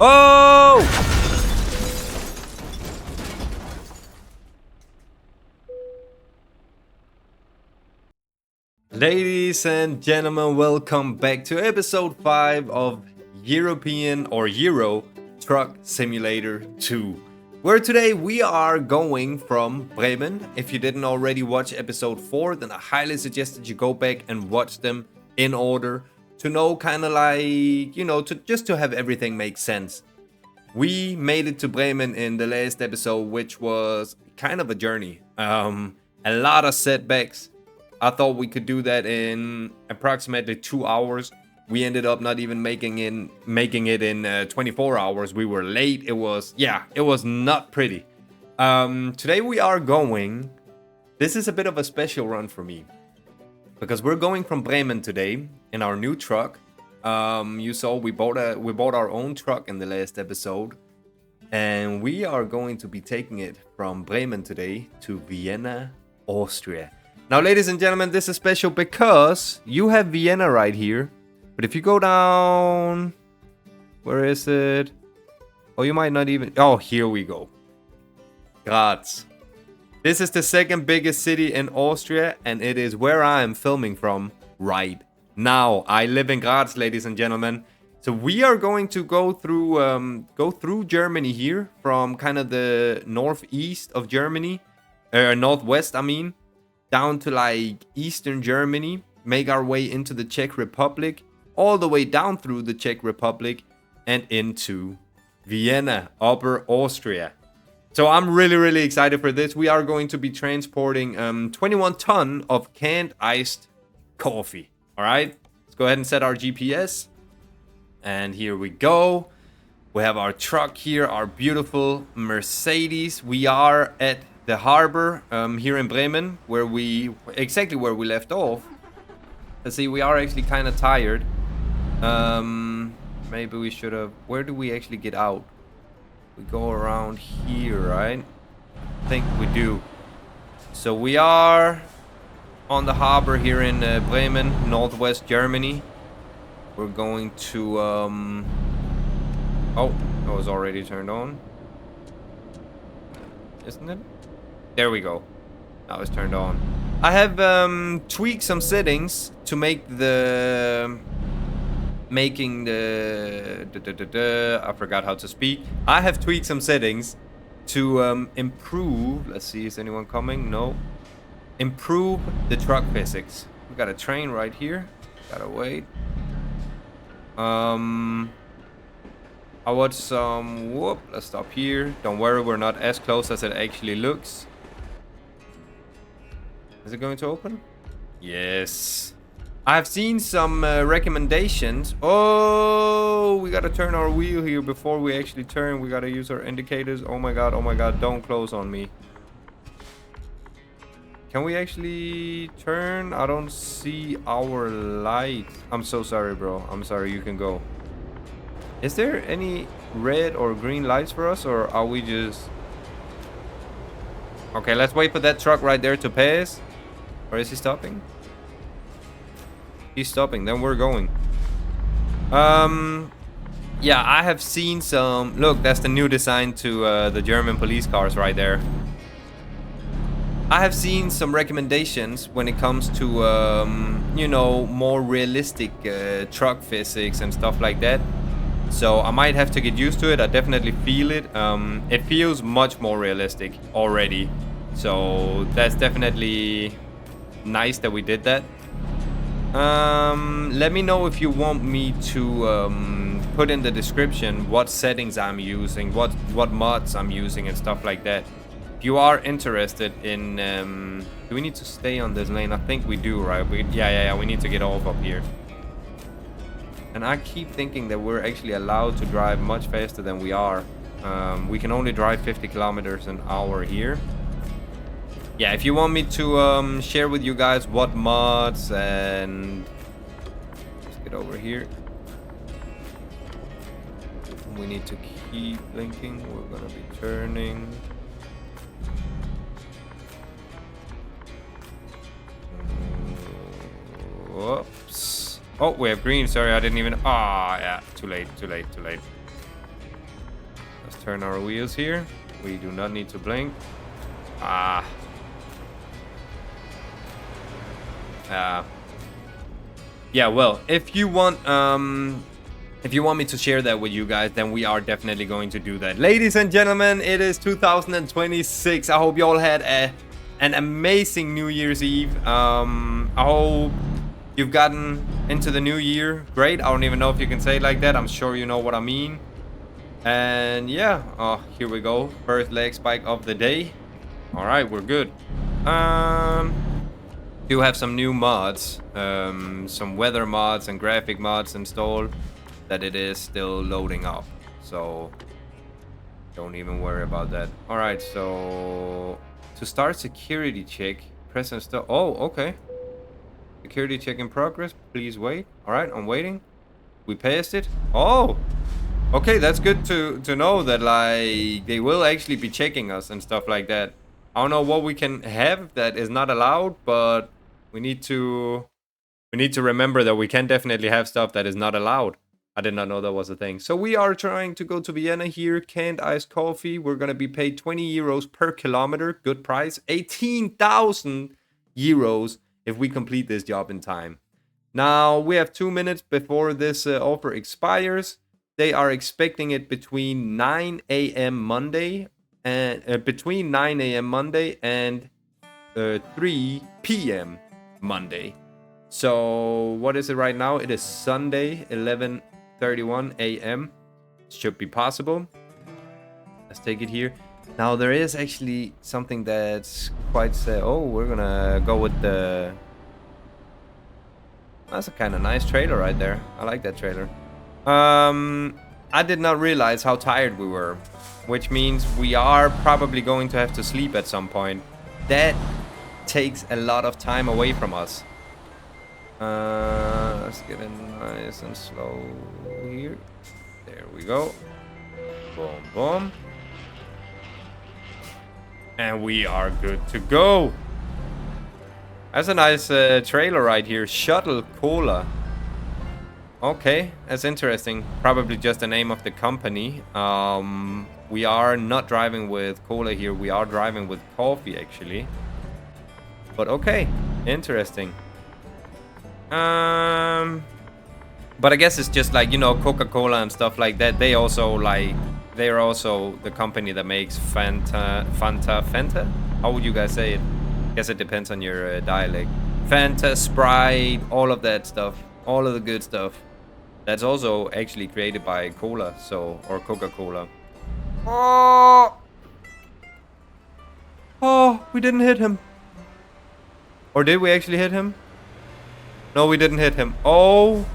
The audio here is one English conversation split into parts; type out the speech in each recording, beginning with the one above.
Oh! Ladies and gentlemen, welcome back to episode 5 of European or Euro Truck Simulator 2. Where today we are going from Bremen. If you didn't already watch episode 4, then I highly suggest that you go back and watch them in order to know kind of like, you know, to have everything make sense. We made it to Bremen in the last episode, which was kind of a journey. A lot of setbacks. I thought we could do that in approximately 2 hours. We ended up not even making it in 24 hours. We were late. It was not pretty. Today we are going. This is a bit of a special run for me because we're going from Bremen today in our new truck. You saw we bought our own truck in the last episode, and we are going to be taking it from Bremen today to Vienna, Austria. Now, ladies and gentlemen, this is special because you have Vienna right here. But if you go down... Where is it? Oh, you might not even... Oh, here we go. Graz. This is the second biggest city in Austria, and it is where I am filming from right now. I live in Graz, ladies and gentlemen. So we are going to go through Germany here, from kind of the northeast of Germany. Northwest, I mean. Down to like eastern Germany. Make our way into the Czech Republic. All the way down through the Czech Republic and into Vienna, Upper Austria. So I'm really excited for this. We are going to be transporting 21 ton of canned iced coffee. All right, let's go ahead and set our GPS. And here we go. We have our truck here, our beautiful Mercedes. We are at the harbor here in Bremen, exactly where we left off. Let's see, we are actually kind of tired. Maybe we should have... Where do we actually get out? We go around here, right? I think we do. So we are on the harbor here in Bremen, northwest Germany. We're going to... Oh, that was already turned on. Isn't it? There we go. Now it's turned on. I have tweaked some settings to make the... I forgot how to speak. I have tweaked some settings to improve... Let's see, is anyone coming? No. Improve the truck physics. We got a train right here. Gotta wait. I watched some... Whoop, let's stop here. Don't worry, we're not as close as it actually looks. Is it going to open? Yes. I've seen some recommendations. Oh, we gotta turn our wheel here before we actually turn. We gotta use our indicators. Oh my god, don't close on me. Can we actually turn? I don't see our light. I'm so sorry, bro. I'm sorry, you can go. Is there any red or green lights for us, or are we just... Okay, let's wait for that truck right there to pass. Or is he stopping? He's stopping, then we're going. Yeah, I have seen some... Look, that's the new design to the German police cars right there. I have seen some recommendations when it comes to, you know, more realistic truck physics and stuff like that. So I might have to get used to it. I definitely feel it. It feels much more realistic already. So that's definitely nice that we did that. Let me know if you want me to put in the description what settings I'm using, what mods I'm using and stuff like that. If you are interested in... do we need to stay on this lane? I think we do, right? Yeah, we need to get off up here. And I keep thinking that we're actually allowed to drive much faster than we are. We can only drive 50 kilometers an hour here. Yeah, if you want me to share with you guys what mods and... Let's get over here. We need to keep blinking. We're gonna be turning. Whoops. Oh, we have green. Sorry, I didn't even... Ah, yeah. Too late. Let's turn our wheels here. We do not need to blink. Ah. Yeah, well, if you want me to share that with you guys, then we are definitely going to do that. Ladies and gentlemen, it is 2026. I hope you all had an amazing New Year's Eve. I hope you've gotten into the new year great. I don't even know if you can say it like that. I'm sure you know what I mean. And yeah, here we go. First leg spike of the day. All right, we're good. Do have some new mods, some weather mods and graphic mods installed that it is still loading up. So don't even worry about that. All right, so to start security check, press and start. Oh, okay. Security check in progress. Please wait. All right, I'm waiting. We passed it. Oh, okay. That's good to know that like they will actually be checking us and stuff like that. I don't know what we can have that is not allowed, but we need to remember that we can definitely have stuff that is not allowed. I did not know that was a thing. So we are trying to go to Vienna here. Canned iced coffee. We're going to be paid 20 euros per kilometer. Good price. 18,000 euros if we complete this job in time. Now, we have 2 minutes before this offer expires. They are expecting it between 9 a.m. Monday and 3 p.m. Monday. So what is it right now? It is Sunday, 11:31 a.m. Should be possible. Let's take it here. Now there is actually something that's quite we're gonna go with the... That's a kind of nice trailer right there. I like that trailer. I did not realize how tired we were, which means we are probably going to have to sleep at some point. That takes a lot of time away from us. Let's get in nice and slow here. There we go. Boom, boom. And we are good to go. That's a nice trailer right here. Shuttle Cola. Okay, that's interesting. Probably just the name of the company. We are not driving with cola here. We are driving with coffee, actually. But okay, interesting. But I guess it's just like, you know, Coca-Cola and stuff like that. They're also the company that makes Fanta. How would you guys say it? I guess it depends on your dialect. Fanta, Sprite, all of that stuff. All of the good stuff. That's also actually created by cola, or Coca-Cola. Oh, we didn't hit him. Or did we actually hit him? No, we didn't hit him. Oh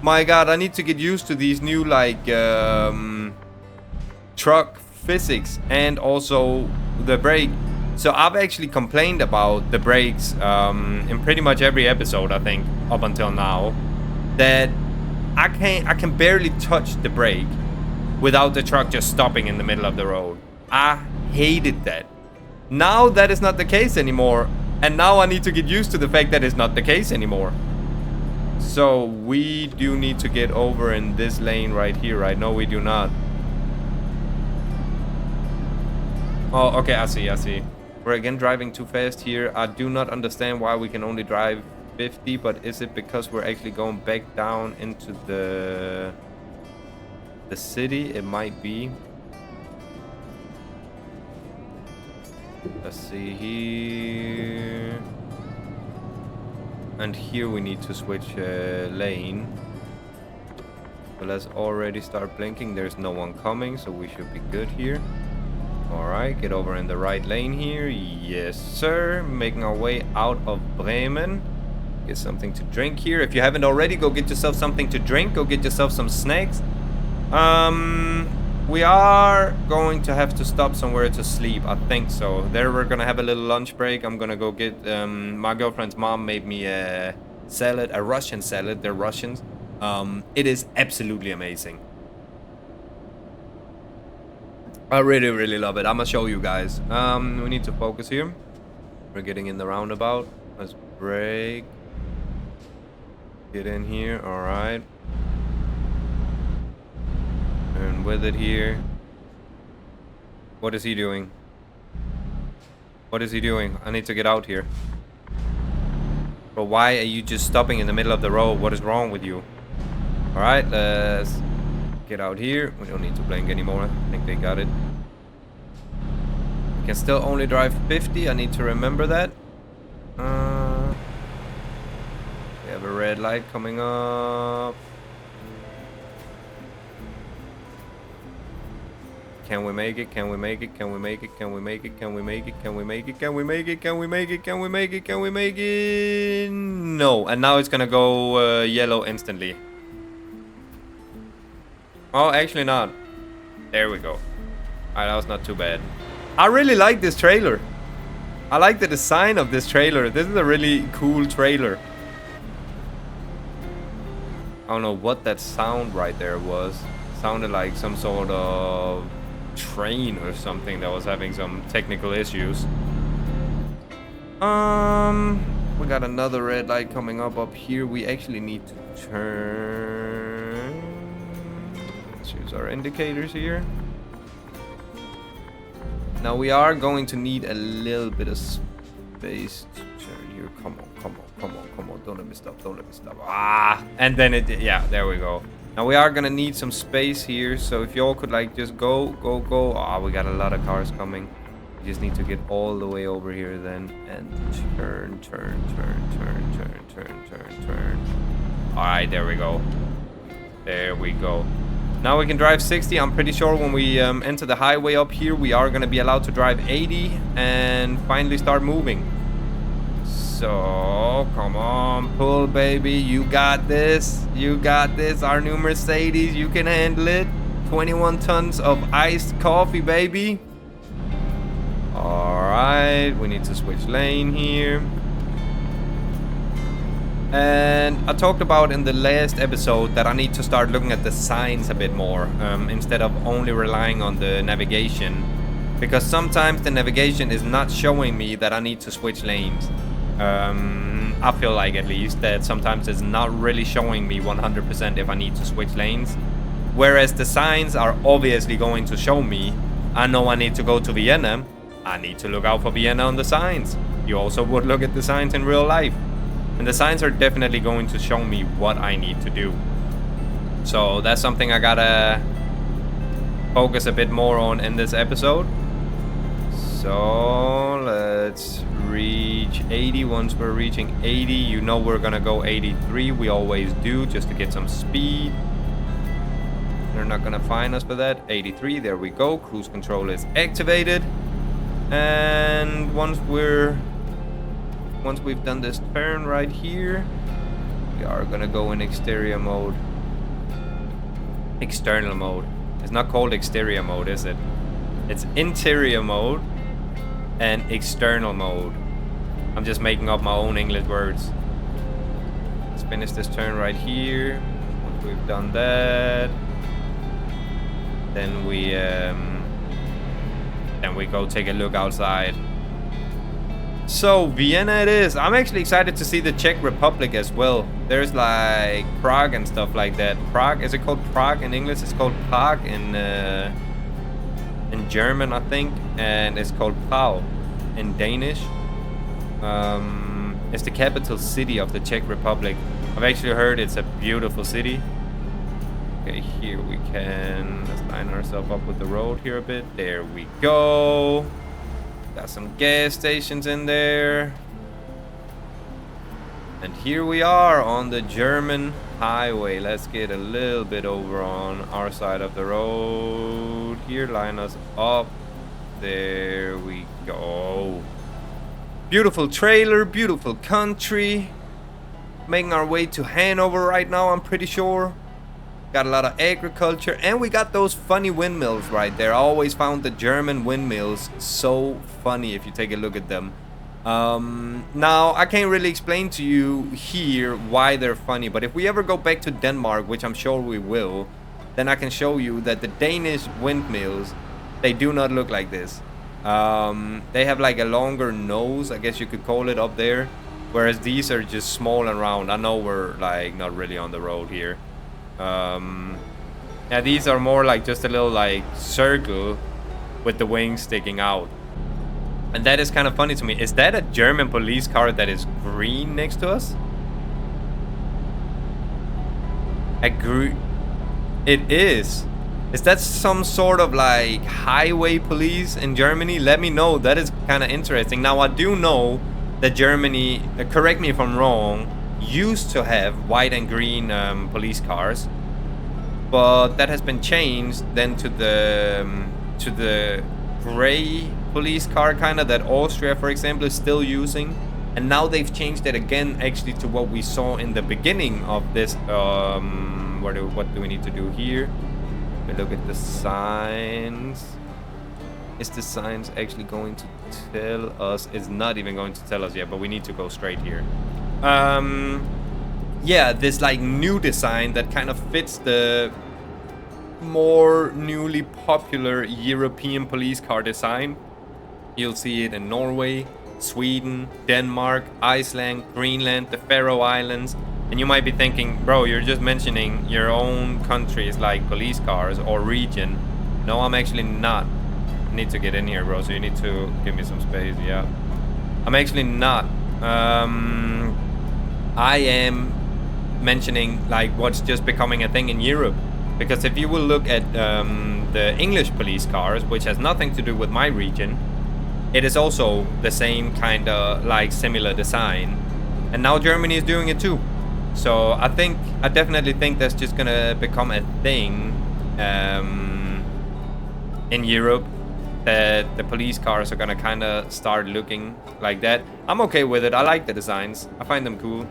my god, I need to get used to these new like truck physics and also the brake. So I've actually complained about the brakes in pretty much every episode, I think, up until now, that I can barely touch the brake without the truck just stopping in the middle of the road. I hated that. Now that is not the case anymore, and now I need to get used to the fact that it's not the case anymore. So we do need to get over in this lane right here, right? No, we do not. Oh, okay, I see. We're again driving too fast here. I do not understand why we can only drive 50, but is it because we're actually going back down into the city? It might be. Let's see here. And here we need to switch lane. So let's already start blinking. There's no one coming, so we should be good here. Alright, get over in the right lane here. Yes, sir. Making our way out of Bremen. Get something to drink here. If you haven't already, go get yourself something to drink. Go get yourself some snacks. We are going to have to stop somewhere to sleep. I think so. There we're going to have a little lunch break. I'm going to go get... my girlfriend's mom made me a salad. A Russian salad. They're Russians. It is absolutely amazing. I really, really love it. I'm going to show you guys. We need to focus here. We're getting in the roundabout. Let's brake. Get in here. Alright. And with it here. What is he doing? What is he doing? I need to get out here. But why are you just stopping in the middle of the road? What is wrong with you? Alright, let's get out here. We don't need to blink anymore. I think they got it. We can still only drive 50. I need to remember that. We have a red light coming up. Can we make it? Can we make it? Can we make it? Can we make it? Can we make it? Can we make it? Can we make it? Can we make it? Can we make it? Can we make it? No. And now it's gonna go yellow instantly. Oh, actually not. There we go. Alright, that was not too bad. I really like this trailer. I like the design of this trailer. This is a really cool trailer. I don't know what that sound right there was. It sounded like some sort of train or something that was having some technical issues. We got another red light coming up here. We actually need to turn. Let's use our indicators here. Now we are going to need a little bit of space to turn here. Come on, come on, come on, come on. Don't let me stop, don't let me stop. Ah! And then it, yeah, there we go. Now we are gonna need some space here. So if y'all could like just go, go, go. Ah, we got a lot of cars coming. We just need to get all the way over here then. And turn, turn, turn, turn, turn, turn, turn, turn. Alright, there we go. There we go. Now we can drive 60. I'm pretty sure when we enter the highway up here, we are going to be allowed to drive 80 and finally start moving. So, come on, pull, baby. You got this. You got this. Our new Mercedes, you can handle it. 21 tons of iced coffee, baby. All right, we need to switch lane here. And I talked about in the last episode that I need to start looking at the signs a bit more instead of only relying on the navigation, because sometimes the navigation is not showing me that I need to switch lanes. I feel like at least that sometimes it's not really showing me 100% if I need to switch lanes, whereas the signs are obviously going to show me. I know I need to go to Vienna. I need to look out for Vienna on the signs. You also would look at the signs in real life. And the signs are definitely going to show me what I need to do. So that's something I gotta focus a bit more on in this episode. So let's reach 80. Once we're reaching 80, you know we're gonna go 83. We always do, just to get some speed. They're not gonna find us for that. 83, there we go. Cruise control is activated. And once we've done this turn right here, we are gonna go in exterior mode. External mode. It's not called exterior mode, is it? It's interior mode and external mode. I'm just making up my own English words. Let's finish this turn right here. Once we've done that, then we go take a look outside. So Vienna it is. I'm actually excited to see the Czech Republic as well. There's like Prague and stuff like that. Prague, is it called Prague in English? It's called Prague in German, I think, and it's called Prag in Danish. It's the capital city of the Czech Republic. I've actually heard it's a beautiful city. Okay, here we can, let's line ourselves up with the road here a bit. There we go. Got some gas stations in there. And here we are on the German highway. Let's get a little bit over on our side of the road. Here, line us up. There we go. Beautiful trailer, beautiful country. Making our way to Hanover right now, I'm pretty sure. Got a lot of agriculture, and we got those funny windmills right there. I always found the German windmills so funny if you take a look at them. Now, I can't really explain to you here why they're funny, but if we ever go back to Denmark, which I'm sure we will, then I can show you that the Danish windmills, they do not look like this. They have like a longer nose, I guess you could call it, up there, whereas these are just small and round. I know we're like not really on the road here. Yeah, these are more like just a little like circle, with the wings sticking out. And that is kind of funny to me. Is that a German police car that is green next to us? It is. Is that some sort of like highway police in Germany? Let me know. That is kind of interesting. Now, I do know that Germany, correct me if I'm wrong, used to have white and green police cars, but that has been changed then to the gray police car kind of that Austria, for example, is still using. And now they've changed it again, actually, to what we saw in the beginning of this. What do we need to do here? We look at the signs. Is the signs actually going to tell us? It's not even going to tell us yet, but we need to go straight here. Yeah, this like new design that kind of fits the more newly popular European police car design. You'll see it in Norway, Sweden, Denmark, Iceland, Greenland, the Faroe Islands. And you might be thinking, bro, you're just mentioning your own countries like police cars or region. No, I'm actually not. I need to get in here, bro, so you need to give me some space. Yeah, I'm actually not. I am mentioning like what's just becoming a thing in Europe. Because if you will look at the English police cars, which has nothing to do with my region, it is also the same kind of like similar design. And now Germany is doing it too. So I definitely think that's just gonna become a thing in Europe, that the police cars are gonna kind of start looking like that. I'm okay with it. I like the designs. I find them cool.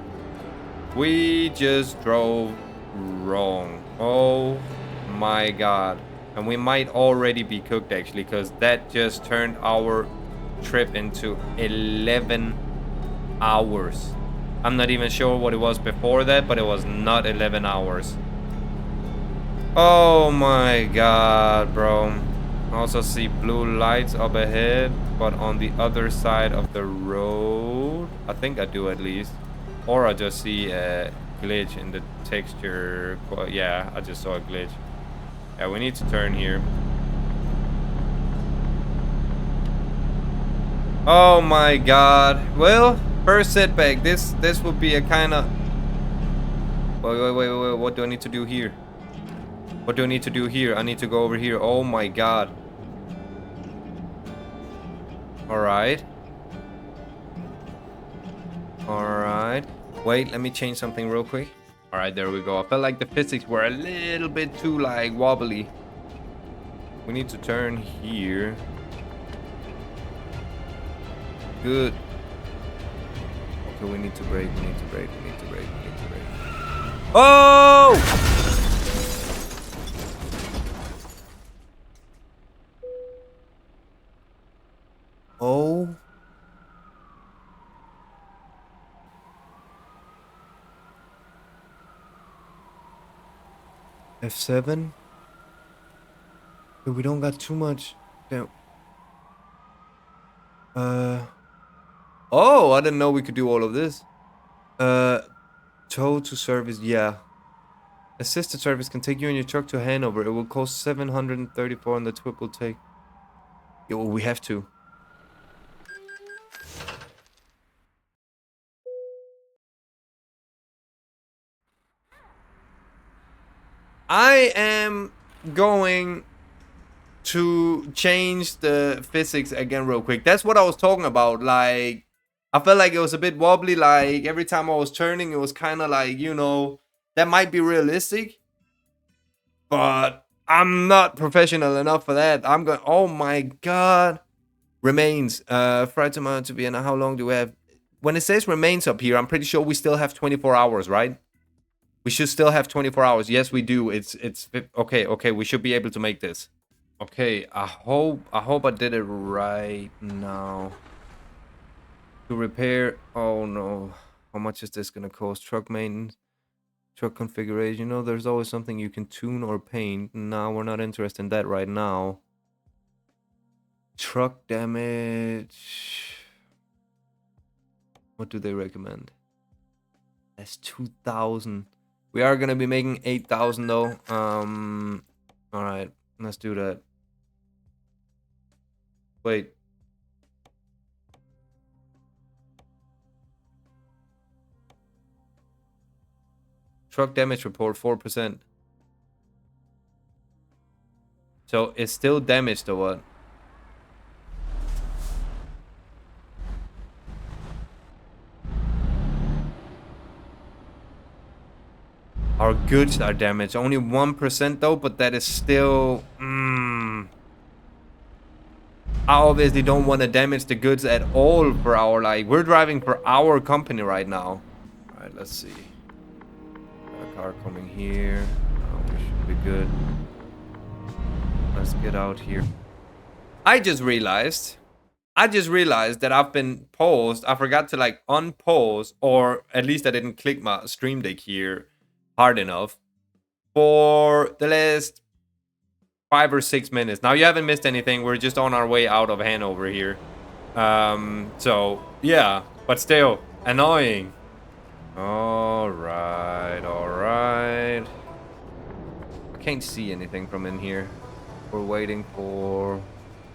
We just drove wrong. Oh my god. And we might already be cooked, actually, because that just turned our trip into 11 hours. I'm not even sure what it was before that, but it was not 11 hours. Oh my god, bro. I also see blue lights up ahead, but on the other side of the road. I think I do, at least. Or I just see a glitch in the texture. Yeah, I just saw a glitch. Yeah, we need to turn here. Oh my god. Well, first setback. This would be a kind of... Wait. What do I need to do here? What do I need to do here? I need to go over here. Oh my god. Alright. Alright. Wait, let me change something real quick. Alright, there we go. I felt like the physics were a little bit too, like, wobbly. We need to turn here. Good. Okay, we need to brake. Oh! Oh. F7. But we don't got too much. Damn. Oh, I didn't know we could do all of this. Tow to service, yeah. Assisted service can take you and your truck to Hanover. It will cost 734 and the trip will take... Yo, we have to. I am going to change the physics again real quick. That's what I was talking about. Like, I felt like it was a bit wobbly. Like, every time I was turning, it was kind of like, you know, that might be realistic. But I'm not professional enough for that. I'm going, oh my god. Remains. Friday tomorrow to Vienna. How long do we have? When it says remains up here, I'm pretty sure we still have 24 hours, right? We should still have 24 hours. Yes, we do. It's okay. We should be able to make this. Okay, I hope I did it right now. To repair. Oh no. How much is this gonna cost? Truck maintenance, truck configuration. You know, there's always something you can tune or paint. No, we're not interested in that right now. Truck damage. What do they recommend? That's 2,000. We are gonna be making 8,000 though. All right, let's do that. Wait. Truck damage report 4%. So it's still damaged or what? Our goods are damaged. Only 1% though, but that is still... I obviously don't want to damage the goods at all for our, like, we're driving for our company right now. Alright, let's see. Got a car coming here. Oh, we should be good. Let's get out here. I just realized that I've been paused. I forgot to like unpause, or at least I didn't click my stream deck here hard enough for the last 5 or 6 minutes. Now you haven't missed anything. We're just on our way out of Hanover here. So yeah, but still annoying. All right. I can't see anything from in here. We're waiting for...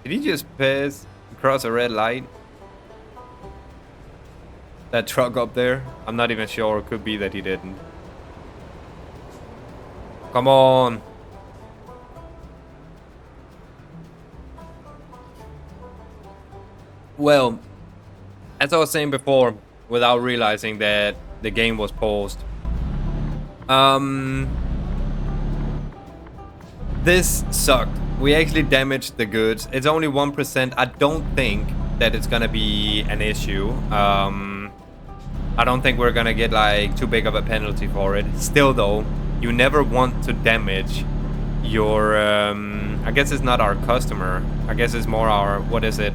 Did he just pass across a red light? That truck up there? I'm not even sure. It could be that he didn't. Come on. Well, as I was saying before, without realizing that the game was paused. This sucked. We actually damaged the goods. It's only 1%. I don't think that it's gonna be an issue. I don't think we're gonna get like too big of a penalty for it. Still though, you never want to damage your I guess it's not our customer. I guess it's more our, what is it?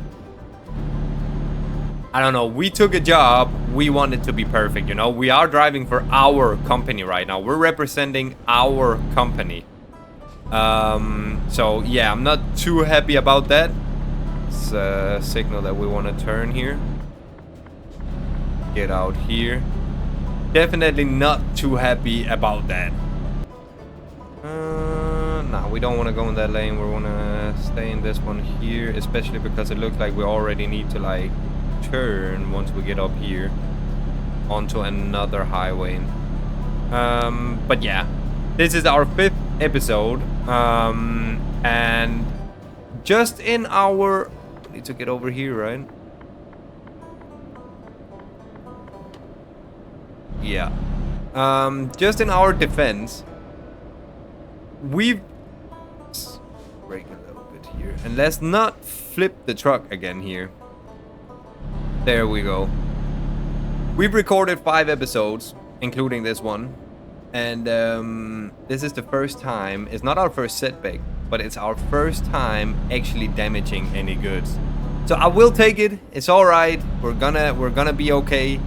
I don't know. We took a job. We want it to be perfect, you know? We are driving for our company right now. We're representing our company. So yeah, I'm not too happy about that. It's a signal that we want to turn here. Get out here. Definitely not too happy about that. Nah, we don't want to go in that lane. We want to stay in this one here, especially because it looks like we already need to like turn once we get up here onto another highway. But yeah, this is our 5th episode, and just in our... We need to get over here, right? Yeah. Just in our defense, we've... Break a little bit here. And let's not flip the truck again here. There we go. We've recorded 5 episodes, including this one. And this is the first time, it's not our first setback, but it's our first time actually damaging any goods. So I will take it. It's all right. We're gonna be okay.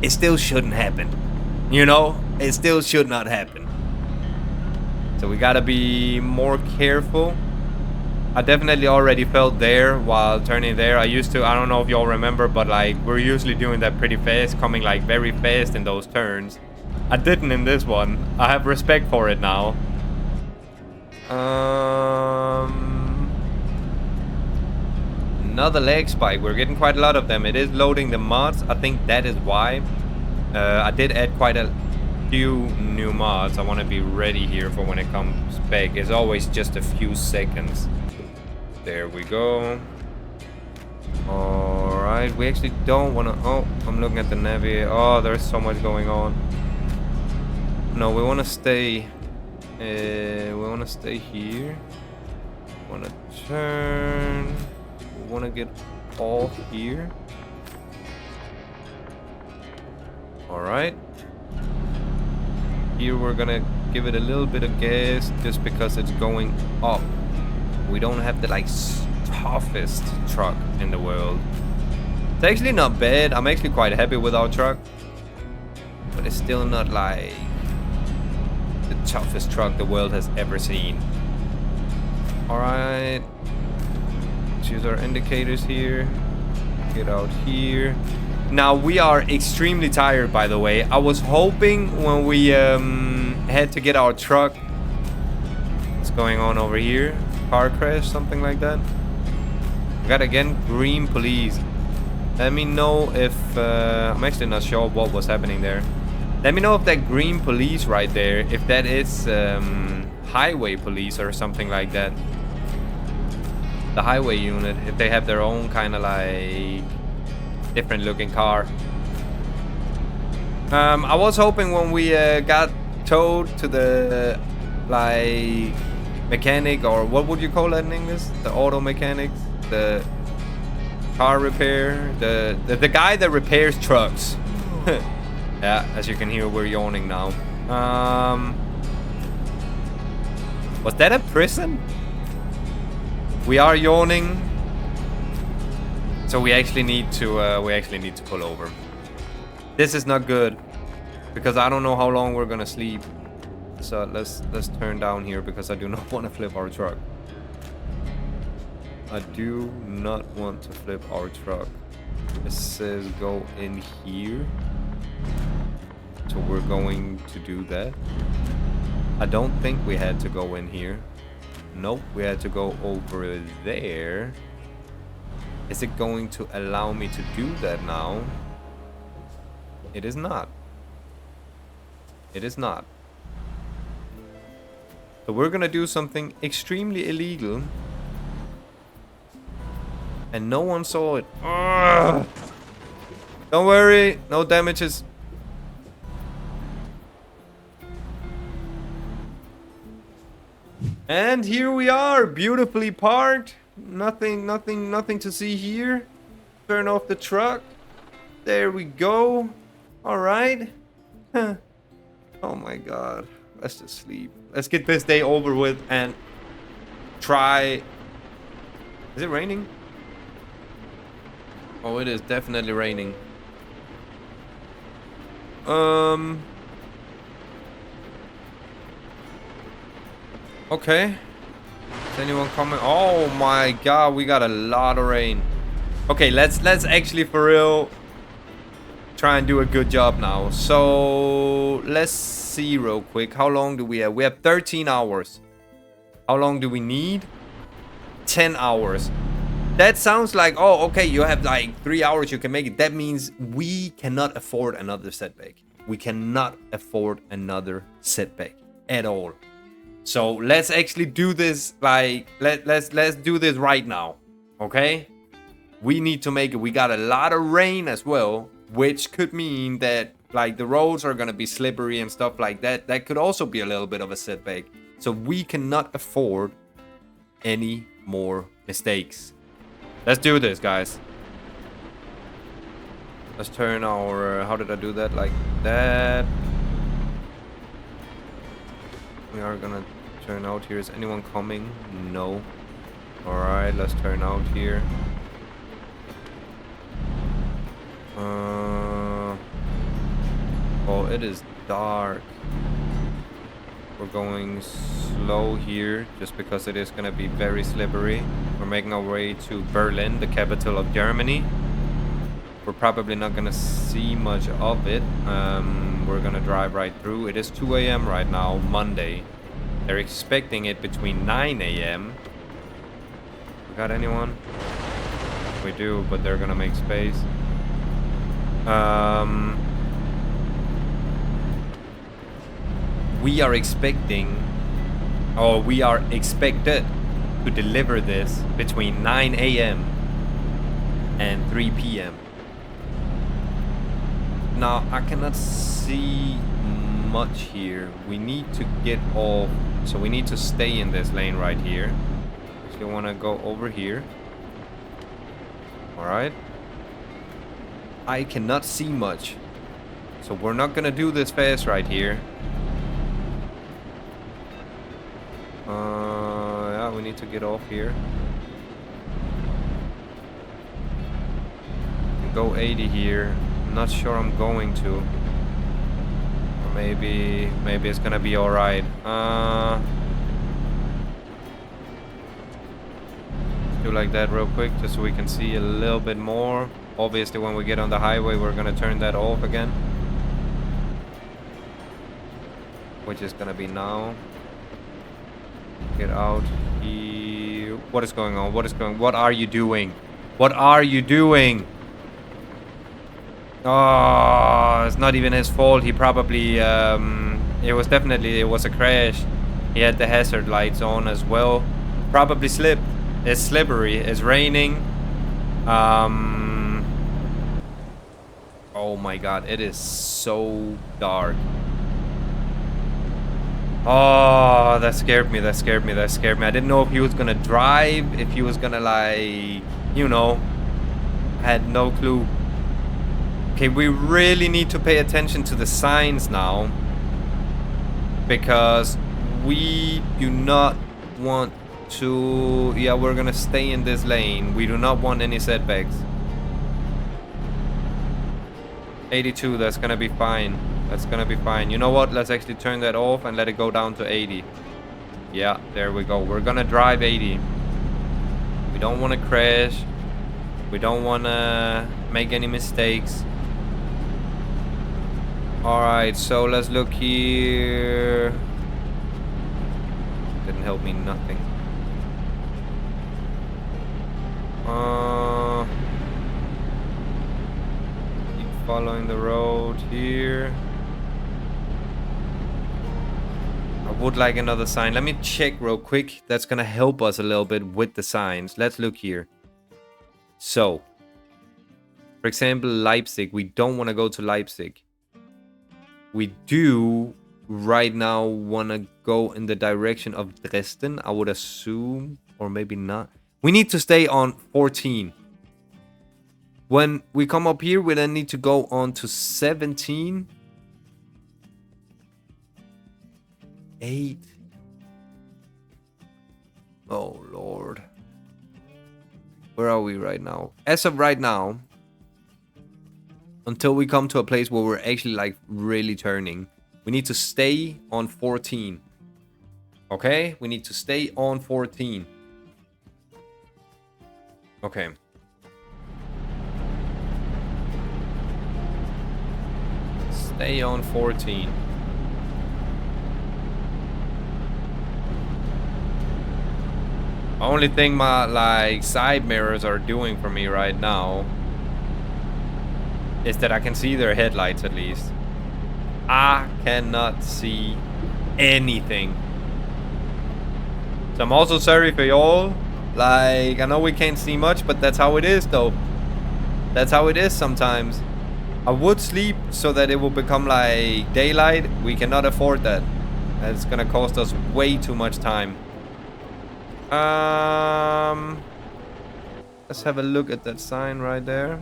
It still shouldn't happen. You know, it still should not happen. So we gotta be more careful. I definitely already felt there while turning there. I don't know if y'all remember, but like we're usually doing that pretty fast, coming like very fast in those turns. I didn't in this one. I have respect for it now. Another leg spike. We're getting quite a lot of them. It is loading the mods. I think that is why. I did add quite a few new mods. I want to be ready here for when it comes back. It's always just a few seconds. There we go. Alright, we actually don't want to... Oh, I'm looking at the navi. Oh, there's so much going on. No, we want to stay... we want to stay here. We want to turn... We want to get all here. Alright. Here we're gonna give it a little bit of gas just because it's going up. We don't have the like toughest truck in the world. It's actually not bad. I'm actually quite happy with our truck, but it's still not like the toughest truck the world has ever seen. Alright, let's use our indicators here. Get out here. Now we are extremely tired, by the way. I was hoping when we had to get our truck. What's going on over here? Car crash, something like that. We got again green police. Let me know if I'm actually not sure what was happening there. Let me know if that green police right there, if that is highway police or something like that. The highway unit, if they have their own kind of like different looking car. I was hoping when we got towed to the like mechanic, or what would you call that in English? The auto mechanics, the car repair, the guy that repairs trucks. Yeah, as you can hear, we're yawning now. Was that a prison? We are yawning, so we actually need to pull over. This is not good because I don't know how long we're gonna sleep. So let's turn down here because I do not want to flip our truck. I do not want to flip our truck. It says go in here. So we're going to do that. I don't think we had to go in here. Nope, we had to go over there. Is it going to allow me to do that now? It is not. It is not. So we're gonna do something extremely illegal. And no one saw it. Ugh. Don't worry, no damages. And here we are, beautifully parked. Nothing to see here. Turn off the truck. There we go. All right. Oh my God. Let's just sleep. Let's get this day over with and try. Is it raining? Oh, it is definitely raining. Okay. Is anyone coming? Oh my God, we got a lot of rain. Okay, let's actually for real try and do a good job now. So let's see real quick. How long do we have? We have 13 hours. How long do we need? 10 hours. That sounds like, oh, okay, you have like 3 hours, you can make it. That means we cannot afford another setback. We cannot afford another setback at all. So let's actually do this, like, let's do this right now, okay? We need to make it. We got a lot of rain as well, which could mean that, like, the roads are gonna be slippery and stuff like that. That could also be a little bit of a setback. So we cannot afford any more mistakes. Let's do this, guys. Let's turn our, how did I do that? Like that. We are gonna turn out here. Is anyone coming? No. Alright, let's turn out here. Oh, it is dark. We're going slow here just because it is gonna be very slippery. We're making our way to Berlin, the capital of Germany. We're probably not gonna see much of it. We're gonna drive right through. It is 2 a.m. right now, Monday. They're expecting it between 9 a.m. We got anyone? We do, but they're gonna make space. We are expecting, or we are expected to deliver this between 9 a.m. and 3 p.m. Now, I cannot see much here. We need to get off, so we need to stay in this lane right here. So you want to go over here. Alright. I cannot see much. So we're not gonna do this fast right here. Yeah, we need to get off here. Can go 80 here. I'm not sure I'm going to. Or maybe it's gonna be alright. Do like that real quick, just so we can see a little bit more. Obviously, when we get on the highway, we're gonna turn that off again, which is gonna be now. Get out here. What is going on? What are you doing? What are you doing? Oh, it's not even his fault. He probably, it was a crash. He had the hazard lights on as well. Probably slipped. It's slippery. It's raining. Oh my god, it is so dark. Oh, that scared me. That scared me. That scared me. I didn't know if he was gonna drive, if he was gonna, like, you know, I had no clue. Okay, we really need to pay attention to the signs now, because we do not want to... Yeah, we're gonna stay in this lane. We do not want any setbacks. 82, that's gonna be fine. That's gonna be fine. You know what? Let's actually turn that off and let it go down to 80. Yeah, there we go. We're gonna drive 80. We don't want to crash. We don't want to make any mistakes. Alright, so let's look here. Didn't help me nothing. Keep following the road here. I would like another sign. Let me check real quick. That's gonna help us a little bit with the signs. Let's look here. So, for example, Leipzig. We don't want to go to Leipzig. We do right now want to go in the direction of Dresden, I would assume, or maybe not. We need to stay on 14. When we come up here, we then need to go on to 17. 8. Oh, Lord. Where are we right now? As of right now, until we come to a place where we're actually, like, really turning, we need to stay on 14. Okay? We need to stay on 14. Okay. Stay on 14. Only thing my, like, side mirrors are doing for me right now is that I can see their headlights at least. I cannot see anything. So I'm also sorry for y'all. Like, I know we can't see much, but that's how it is though. That's how it is sometimes. I would sleep so that it will become like daylight. We cannot afford that. That's gonna cost us way too much time. Let's have a look at that sign right there.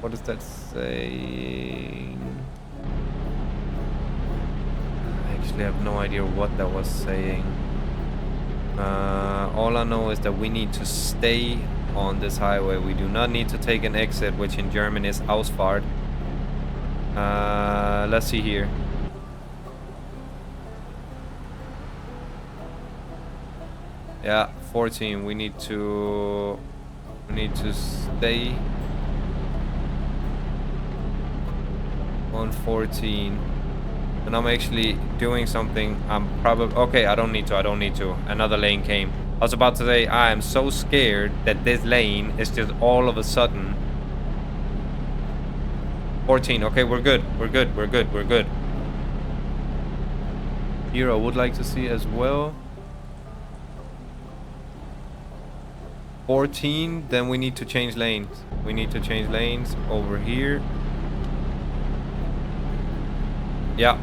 What is that saying? I actually have no idea what that was saying. All I know is that we need to stay on this highway. We do not need to take an exit, which in German is Ausfahrt. Let's see here. Yeah, 14. We need to stay on 14. And I'm actually doing something. I'm probably okay. I don't need to. Another lane came. I was about to say I am so scared that this lane is just all of a sudden 14. Okay, we're good. Here I would like to see as well 14. Then we need to change lanes. We need to change lanes over here. Yeah.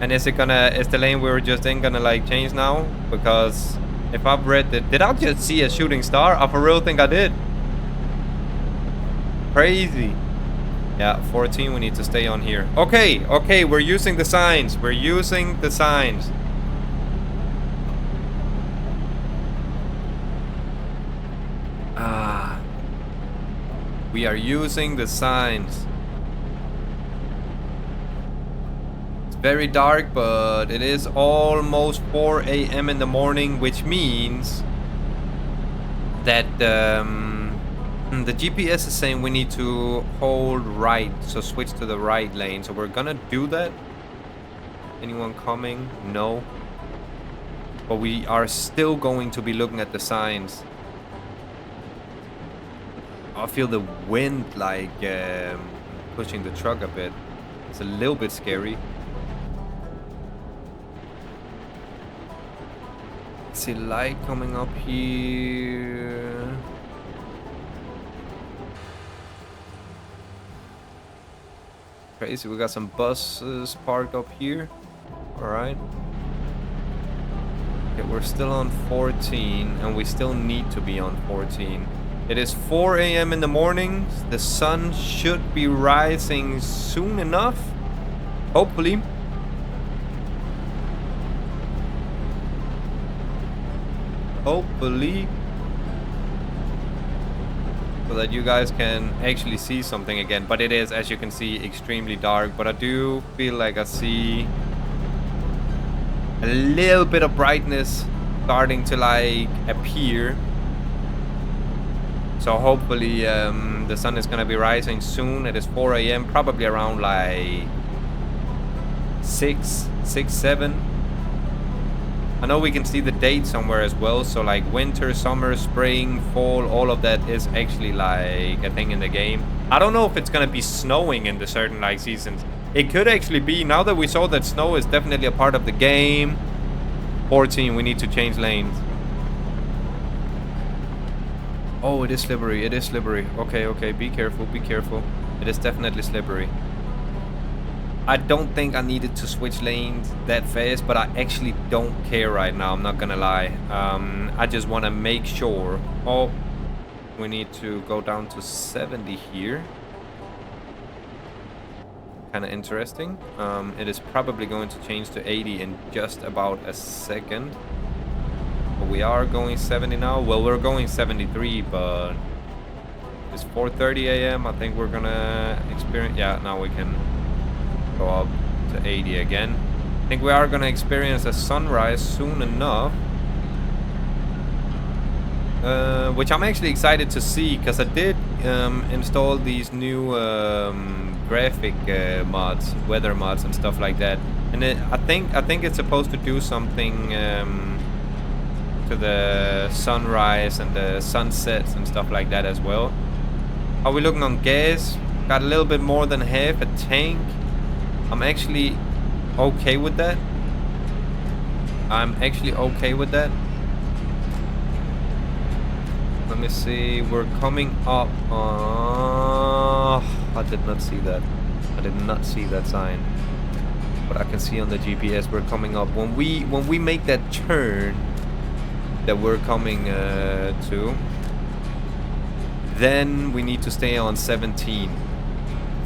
And is the lane we were just in gonna, like, change now? Because if I've read that, did I just see a shooting star? I for real think I did. Crazy. Yeah, 14, we need to stay on here. Okay, we're using the signs. We are using the signs. Very dark, but it is almost 4 a.m. in the morning, which means that the GPS is saying we need to hold right, so switch to the right lane. So we're gonna do that. Anyone coming? No. but we are still going to be looking at the signs. I feel the wind like pushing the truck a bit. It's a little bit scary. See light coming up here. Crazy, we got some buses parked up here. Alright. Okay, we're still on 14 and we still need to be on 14. It is 4 a.m. in the morning. The sun should be rising soon enough. Hopefully. Hopefully. So that you guys can actually see something again. But it is, as you can see, extremely dark. But I do feel like I see a little bit of brightness starting to like appear. So hopefully the sun is gonna be rising soon. It is 4 a.m. probably around like 6, 7. I know we can see the date somewhere as well. So like winter, summer, spring, fall, all of that is actually like a thing in the game. I don't know if it's gonna be snowing in the certain like seasons. It could actually be. Now that we saw that snow is definitely a part of the game. 14, we need to change lanes. Oh, it is slippery. It is slippery. Okay, okay. Be careful. Be careful. It is definitely slippery. I don't think I needed to switch lanes that fast, but I actually don't care right now. I'm not gonna lie. I just want to make sure. Oh, we need to go down to 70 here. Kind of interesting. It is probably going to change to 80 in just about a second. But we are going 70 now. Well, we're going 73, but it's 4:30 a.m. I think we're gonna experience. Yeah, now we can go up to 80 again. I think we are gonna experience a sunrise soon enough. Which I'm actually excited to see, because I did install these new graphic mods, weather mods and stuff like that. And I think it's supposed to do something to the sunrise and the sunsets and stuff like that as well. Are we looking on gas? Got a little bit more than half a tank. I'm actually okay with that. I'm actually okay with that. Let me see. We're coming up. I did not see that. I did not see that sign. But I can see on the GPS we're coming up. When we make that turn that we're coming to, then we need to stay on 17.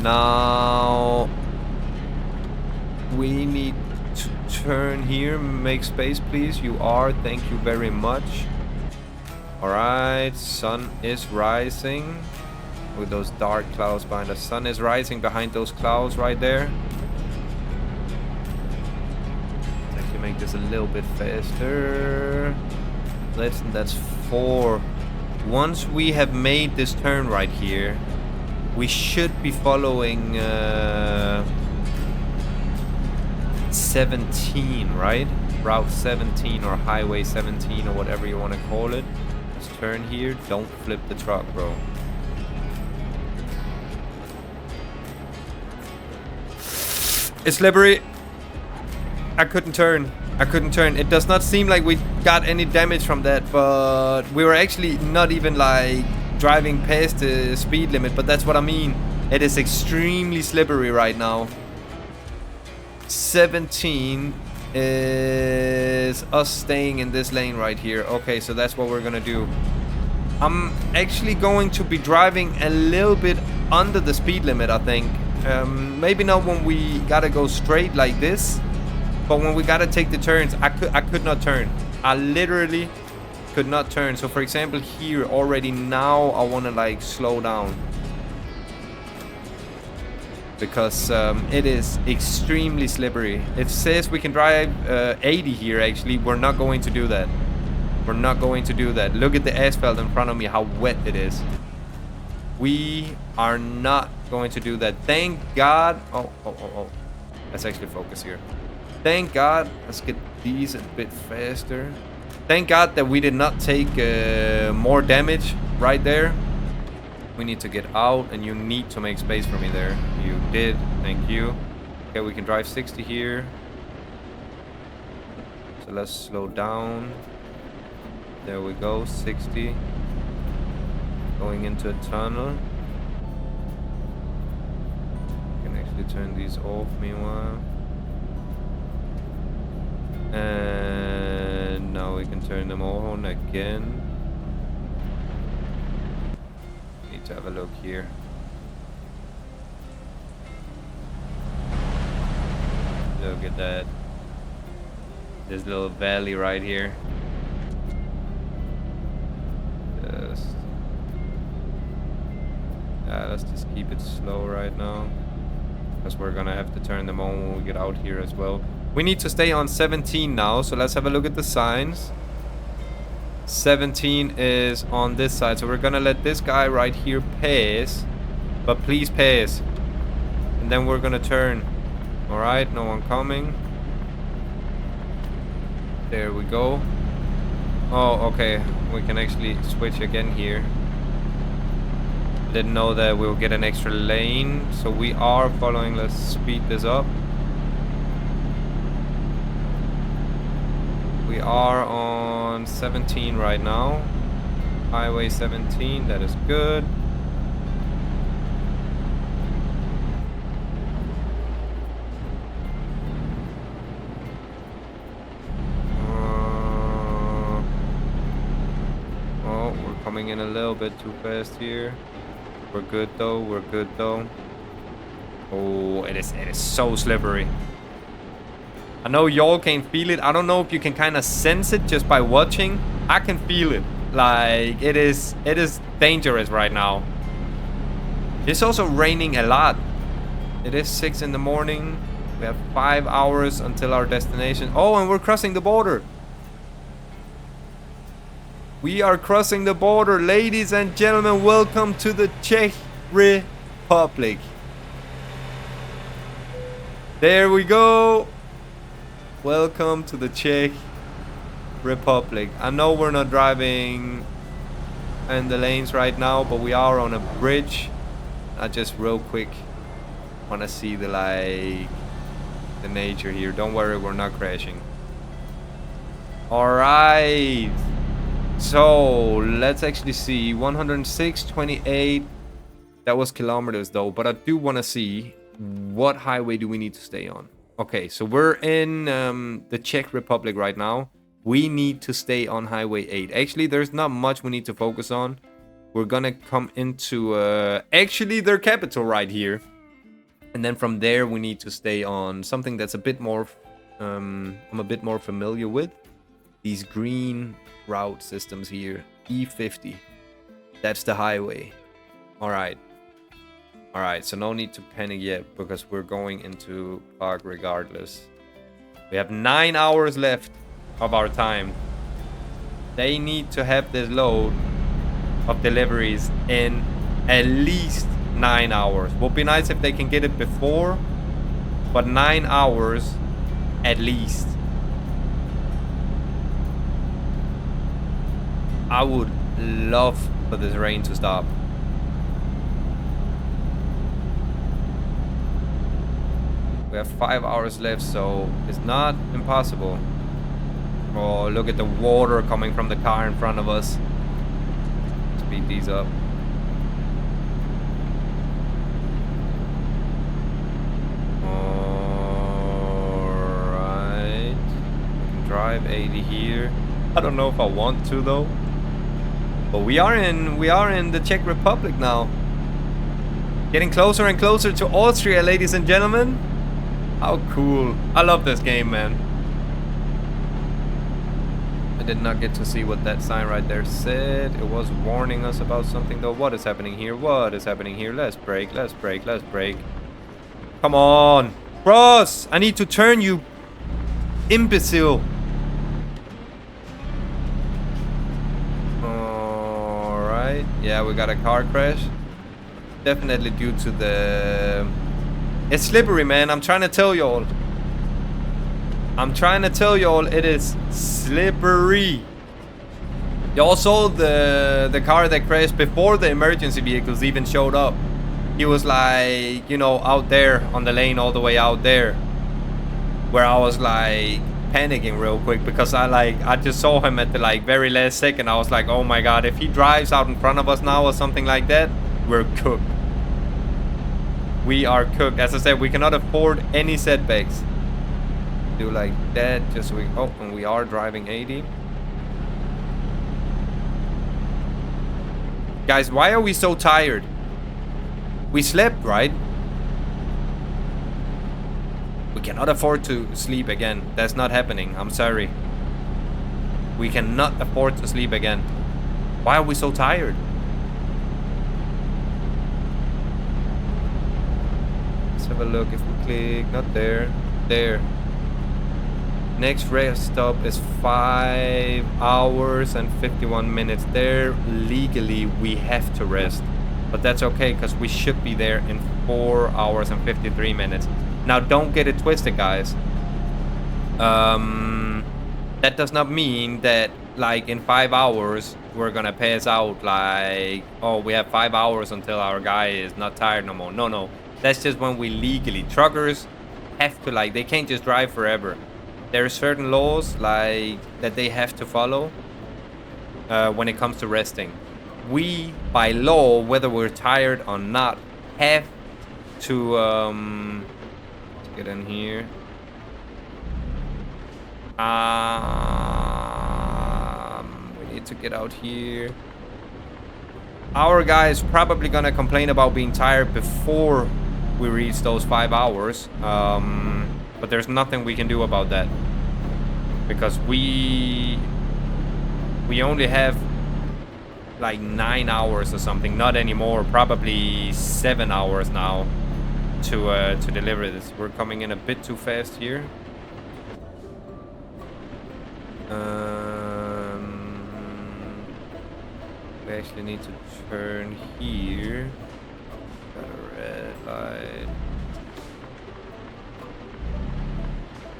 Now we need to turn here. Make space, please. You are. Thank you very much. Alright, sun is rising with those dark clouds behind us. Sun is rising behind those clouds right there. Let's actually make this a little bit faster. That's 4. Once we have made this turn right here, we should be following 17, right? Route 17 or Highway 17 or whatever you want to call it. Let's turn here. Don't flip the truck, bro. It's slippery. I couldn't turn. I couldn't turn. It does not seem like we got any damage from that, but we were actually not even like driving past the speed limit, but that's what I mean. It is extremely slippery right now. 17 is us staying in this lane right here. Okay, so that's what we're gonna do. I'm actually going to be driving a little bit under the speed limit, I think. Maybe not when we gotta go straight like this, but when we gotta take the turns, I could not turn. I literally could not turn. So for example here, already now I want to like slow down, because it is extremely slippery. It says we can drive 80 here. Actually, we're not going to do that. We're not going to do that. Look at the asphalt in front of me, how wet it is. We are not going to do that. Thank God. Oh. Let's actually focus here. Thank God. Let's get these a bit faster. Thank God that we did not take more damage right there. We need to get out, and you need to make space for me there. You did. Thank you. Okay, we can drive 60 here. So let's slow down. There we go, 60. Going into a tunnel. Can actually turn these off meanwhile. And now we can turn them on again. Need to have a look here. Look at that. This little valley right here. Let's just keep it slow right now, because we're gonna have to turn them on when we get out here as well. We need to stay on 17 now, so let's have a look at the signs. 17 is on this side, so we're gonna let this guy right here pass, but please pass, and then we're gonna turn. All right, no one coming. There we go. Oh, okay, we can actually switch again here. Didn't know that we'll get an extra lane, so we are following. Let's speed this up. We are on 17 right now. Highway 17, that is good. Oh, we're coming in a little bit too fast here. We're good though, we're good though. Oh, it is so slippery. I know y'all can feel it. I don't know if you can kind of sense it just by watching. I can feel it. Like, it is dangerous right now. It's also raining a lot. It is 6 in the morning. We have 5 hours until our destination. Oh, and we're crossing the border. We are crossing the border, ladies and gentlemen. Welcome to the Czech Republic. There we go. Welcome to the Czech Republic. I know we're not driving in the lanes right now, but we are on a bridge. I just real quick want to see the nature here. Don't worry, we're not crashing. All right. So let's actually see. 106.28. That was kilometers though, but I do want to see what highway do we need to stay on. Okay, so we're in the Czech Republic right now. We need to stay on Highway 8. Actually, there's not much we need to focus on. We're gonna come into actually their capital right here, and then from there we need to stay on something that's a bit more I'm a bit more familiar with. These green route systems here. E50. That's the highway. All right, so no need to panic yet, because we're going into Prague regardless. We have 9 hours left of our time. They need to have this load of deliveries in at least 9 hours. Would be nice if they can get it before, but 9 hours at least. I would love for this rain to stop. We have 5 hours left, so it's not impossible. Oh, look at the water coming from the car in front of us. Speed these up. Alright. Drive 80 here. I don't know if I want to though. But we are in the Czech Republic now. Getting closer and closer to Austria, ladies and gentlemen. How cool. I love this game, man. I did not get to see what that sign right there said. It was warning us about something though. What is happening here? What is happening here? Let's brake, let's brake, let's brake. Come on. Cross! I need to turn, you imbecile. Alright. Yeah, we got a car crash. Definitely due to the... It's slippery, man. I'm trying to tell y'all. I'm trying to tell y'all, it is slippery. Y'all saw the car that crashed before the emergency vehicles even showed up. He was like, you know, out there on the lane all the way out there. Where I was like panicking real quick because I just saw him at the like very last second. I was like, oh my god, if he drives out in front of us now or something like that, we're cooked. We are cooked. As I said, we cannot afford any setbacks. Do like that, just we oh, and we are driving 80. Guys, why are we so tired? We slept, right? We cannot afford to sleep again. That's not happening. I'm sorry. We cannot afford to sleep again. Why are we so tired? Let's have a look. If we click, not there, there. Next rest stop is 5 hours and 51 minutes. There, legally, we have to rest. But that's okay, because we should be there in 4 hours and 53 minutes. Now, don't get it twisted, guys. That does not mean that, like, in 5 hours, we're gonna pass out, like, oh, we have 5 hours until our guy is not tired no more. No, no. That's just when we legally. Truckers have to, like, they can't just drive forever. There are certain laws, like, that they have to follow when it comes to resting. We, by law, whether we're tired or not, have to, let's get in here. We need to get out here. Our guy is probably gonna complain about being tired before we reach those 5 hours. But there's nothing we can do about that. Because we only have like 9 hours or something, not anymore, probably 7 hours now to deliver this. We're coming in a bit too fast here. We actually need to turn here. Got a red light.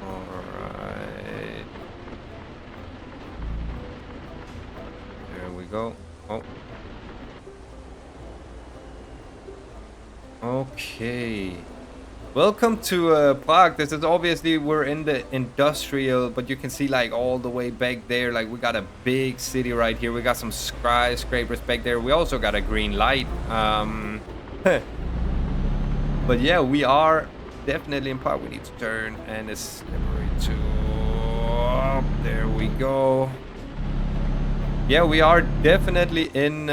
Alright. There we go. Oh. Okay. Welcome to Prague. This is obviously, we're in the industrial, but you can see like all the way back there, like we got a big city right here. We got some skyscrapers back there. We also got a green light. But yeah, we are definitely in Prague. We need to turn, and it's slippery too. Oh, there we go. Yeah, we are definitely in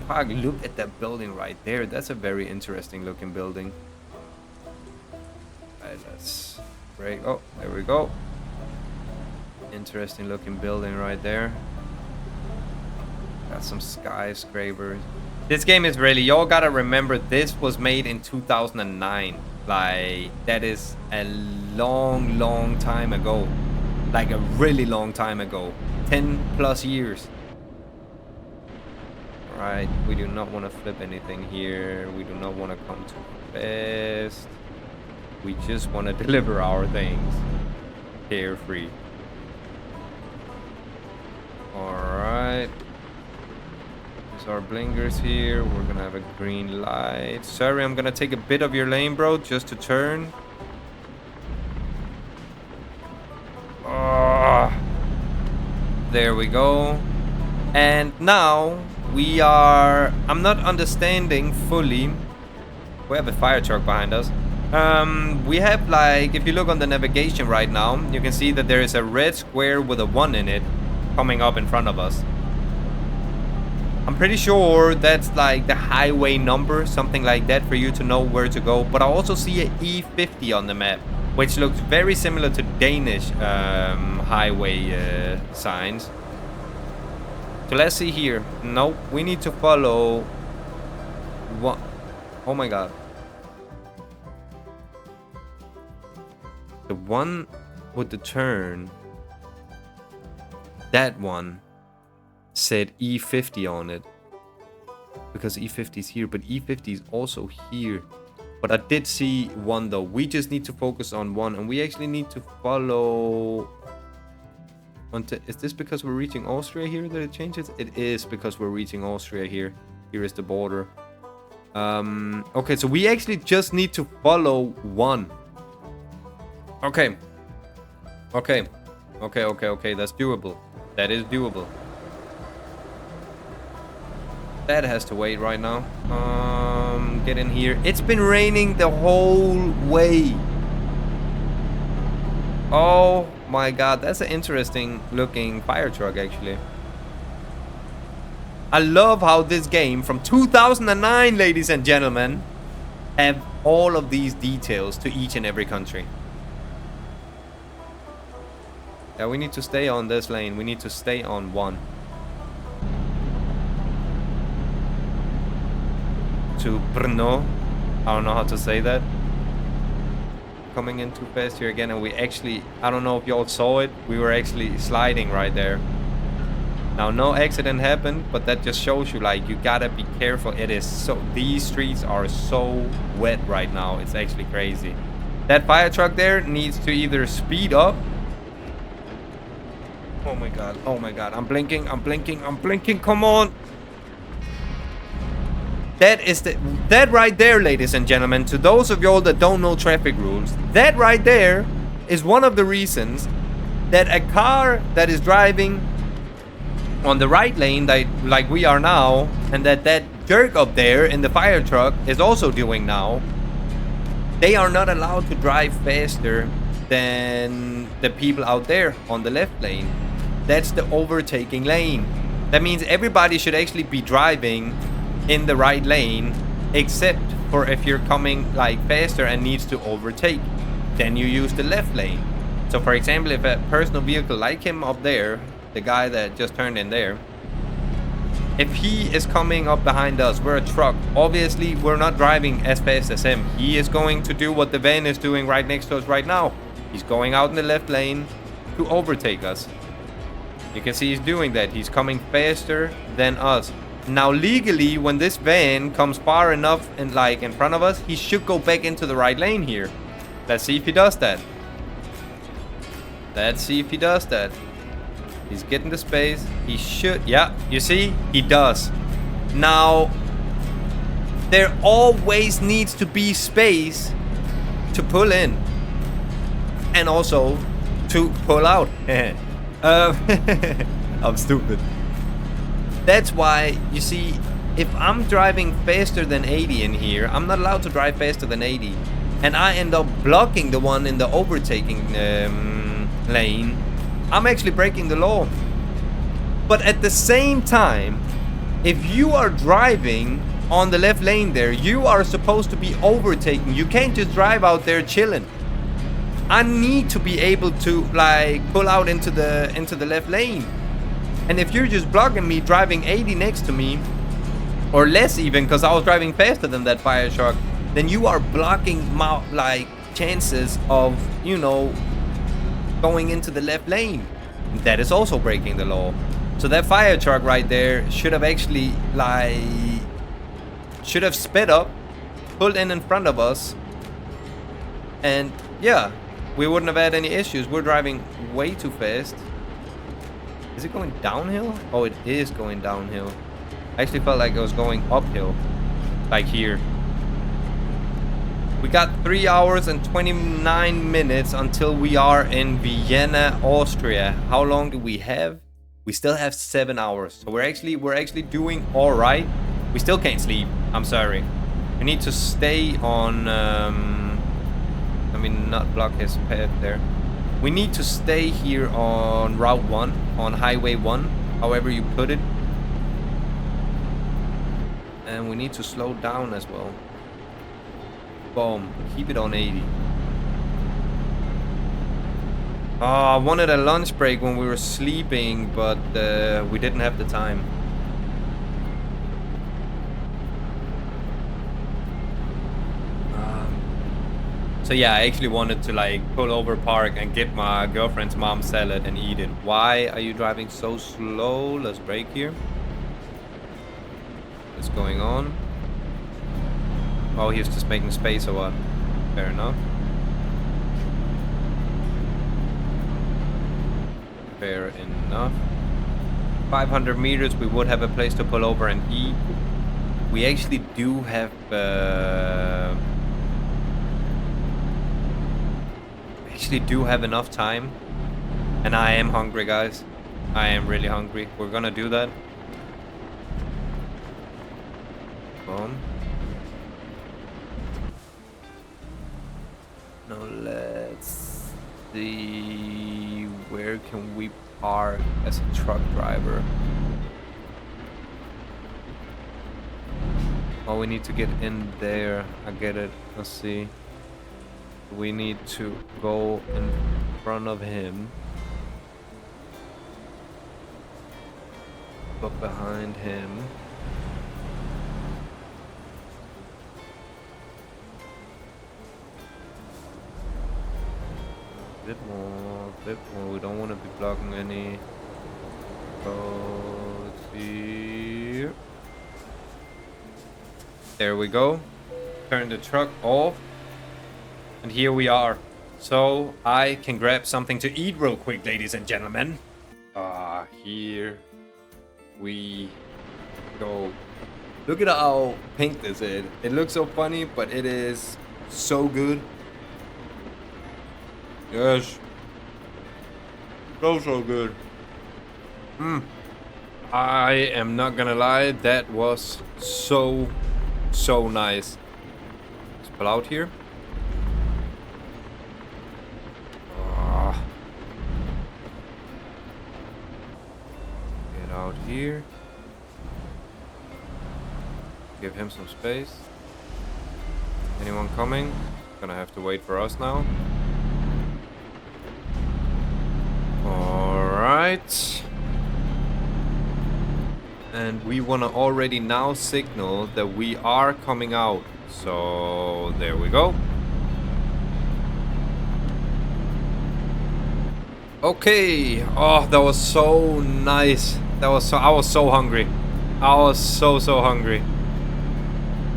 Prague. Look at that building right there. That's a very interesting looking building. Alright, let's break. Oh, there we go. Interesting looking building right there. Got some skyscrapers. This game is really, y'all gotta remember, this was made in 2009. Like, that is a long time ago. Like a really long time ago. 10 plus years. Alright, we do not want to flip anything here. We do not want to come too fast. We just want to deliver our things. Carefree. Alright. There's our blinkers here. We're gonna have a green light. Sorry, I'm gonna take a bit of your lane, bro, just to turn. There we go. And now we are... I'm not understanding fully. We have a fire truck behind us. We have, like, if you look on the navigation right now, you can see that there is a red square with a 1 in it coming up in front of us. I'm pretty sure that's like the highway number, something like that, for you to know where to go. But I also see a E50 on the map, which looks very similar to Danish highway signs. So let's see here. Nope, we need to follow what? Oh my god. The one with the turn, that one said E50 on it, because E50 is here, but E50 is also here. But I did see one though. We just need to focus on one, and we actually need to follow. Is this because we're reaching Austria here that it changes? It is because we're reaching Austria here. Here is the border. Okay, so we actually just need to follow one. Okay. Okay. Okay. That's doable. That is doable. That has to wait right now. Get in here. It's been raining the whole way. Oh my god, that's an interesting looking fire truck actually. I love how this game from 2009, ladies and gentlemen, have all of these details to each and every country. Yeah, we need to stay on this lane. We need to stay on one. To Brno. I don't know how to say that. Coming in too fast here again, and we actually, I don't know if y'all saw it, we were actually sliding right there. Now, no accident happened, but that just shows you, like, you gotta be careful. It is so, these streets are so wet right now. It's actually crazy. That fire truck there needs to either speed up. Oh my god, I'm blinking, come on. That right there, ladies and gentlemen, to those of y'all that don't know traffic rules, that right there is one of the reasons that a car that is driving on the right lane, like we are now, and that jerk up there in the fire truck is also doing now, they are not allowed to drive faster than the people out there on the left lane. That's the overtaking lane. That means everybody should actually be driving in the right lane, except for if you're coming like faster and needs to overtake, then you use the left lane. So for example, if a personal vehicle like him up there, the guy that just turned in there, if he is coming up behind us, we're a truck, obviously we're not driving as fast as him. He is going to do what the van is doing right next to us right now. He's going out in the left lane to overtake us. You can see he's doing that. He's coming faster than us. Now legally, when this van comes far enough and like in front of us, he should go back into the right lane here. Let's see if he does that. Let's see if he does that. He's getting the space. He should. Yeah, you see, he does. Now, there always needs to be space to pull in and also to pull out. I'm stupid. That's why, you see, if I'm driving faster than 80 in here, I'm not allowed to drive faster than 80. And I end up blocking the one in the overtaking lane. I'm actually breaking the law. But at the same time, if you are driving on the left lane there, you are supposed to be overtaking. You can't just drive out there chilling. I need to be able to like pull out into the left lane. And if you're just blocking me driving 80 next to me, or less even, because I was driving faster than that fire truck, then you are blocking my like chances of, you know, going into the left lane. That is also breaking the law. So that fire truck right there should have actually like sped up, pulled in front of us, and yeah, we wouldn't have had any issues. We're driving way too fast. Is it going downhill? Oh, it is going downhill. I actually felt like it was going uphill, like here. We got 3 hours and 29 minutes until we are in Vienna, Austria. How long do we have? We still have 7 hours. So we're actually doing all right. We still can't sleep. I'm sorry. We need to stay on. I mean, not block his path there. We need to stay here on Route 1, on Highway 1, however you put it. And we need to slow down as well. Boom. Keep it on 80. Oh, I wanted a lunch break when we were sleeping, but we didn't have the time. So yeah, I actually wanted to like pull over, park, and get my girlfriend's mom salad and eat it. Why are you driving so slow? Let's brake here. What's going on? Oh, he was just making space or what? Fair enough. Fair enough. 500 meters, we would have a place to pull over and eat. We actually do have... enough time. And I am hungry, guys. I am really hungry. We're gonna do that. Boom. Now let's see, where can we park as a truck driver? Oh, we need to get in there. I get it. Let's see. We need to go in front of him. Look behind him. Bit more, bit more. We don't want to be blocking any roads here. There we go. Turn the truck off. And here we are. So I can grab something to eat real quick, ladies and gentlemen. Here we go. Look at how pink this is. It looks so funny, but it is so good. Yes. So good. I am not gonna lie, that was so nice. Let's pull out here. Get out here. Give him some space. Anyone coming? Gonna have to wait for us now. Alright. And we want to already now signal that we are coming out. So there we go. Okay. Oh, that was so nice. I was so hungry. I was so hungry.